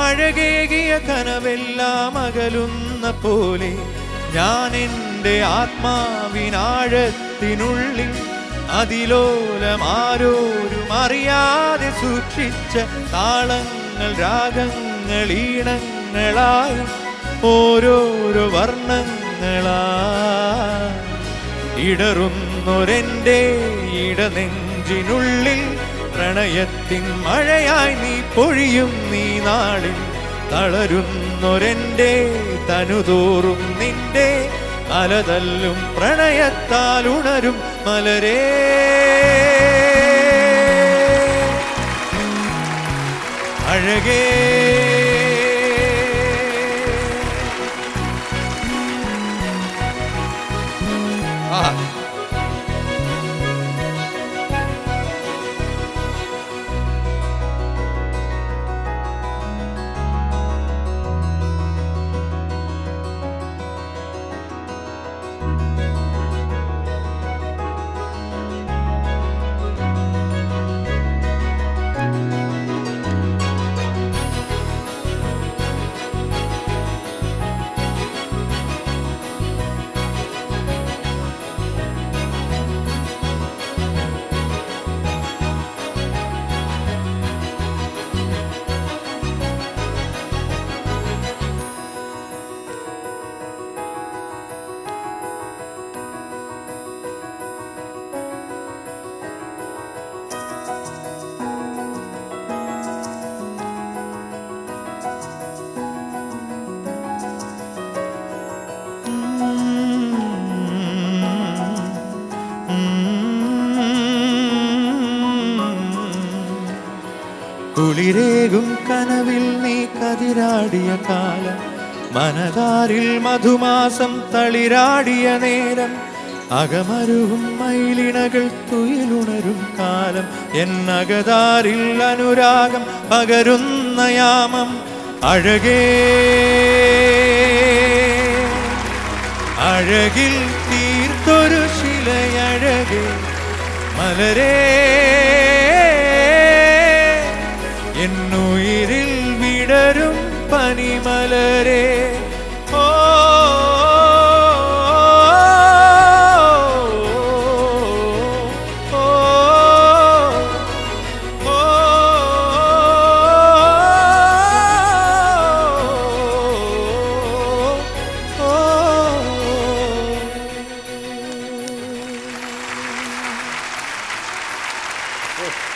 അഴകേകിയ കനവെല്ലാം അകലുന്ന പോലെ ഞാൻ എൻ്റെ ആത്മാവിനാഴത്തിനുള്ളിൽ അതിലോലമാരോരും അറിയാതെ സൂക്ഷിച്ച താളങ്ങൾ രാഗങ്ങൾ ഈണങ്ങളായി ഓരോരോ വർണ്ണങ്ങളായി ഇടറുന്നൊരെൻ്റെ ഇടനെഞ്ചിനുള്ളിൽ പ്രണയത്തിൻ മഴയായി നീ പൊഴിയും നീ നാളിൽ തളരുന്നൊരെൻ്റെ തനുതോറും നിന്റെ അലതല്ലും പ്രണയത്താൽ ഉണരും മലരേ അഴകേ കുളിരേകും കനവിൽ നീ കതിരാടിയ കാലം മനതാരിൽ മധുമാസം തളിരാടിയ നേരം അകമരുവും മയിലിണകൾ തുയിലുണരും കാലം എന്നകതാരിൽ അനുരാഗം പകരുന്ന യാമം അഴകേ അഴകിൽ തീർത്തൊരു ശിലയഴകേ മലരേ എന്നുയിരിൽ വിടരും പനിമലരേ ഓ Oh.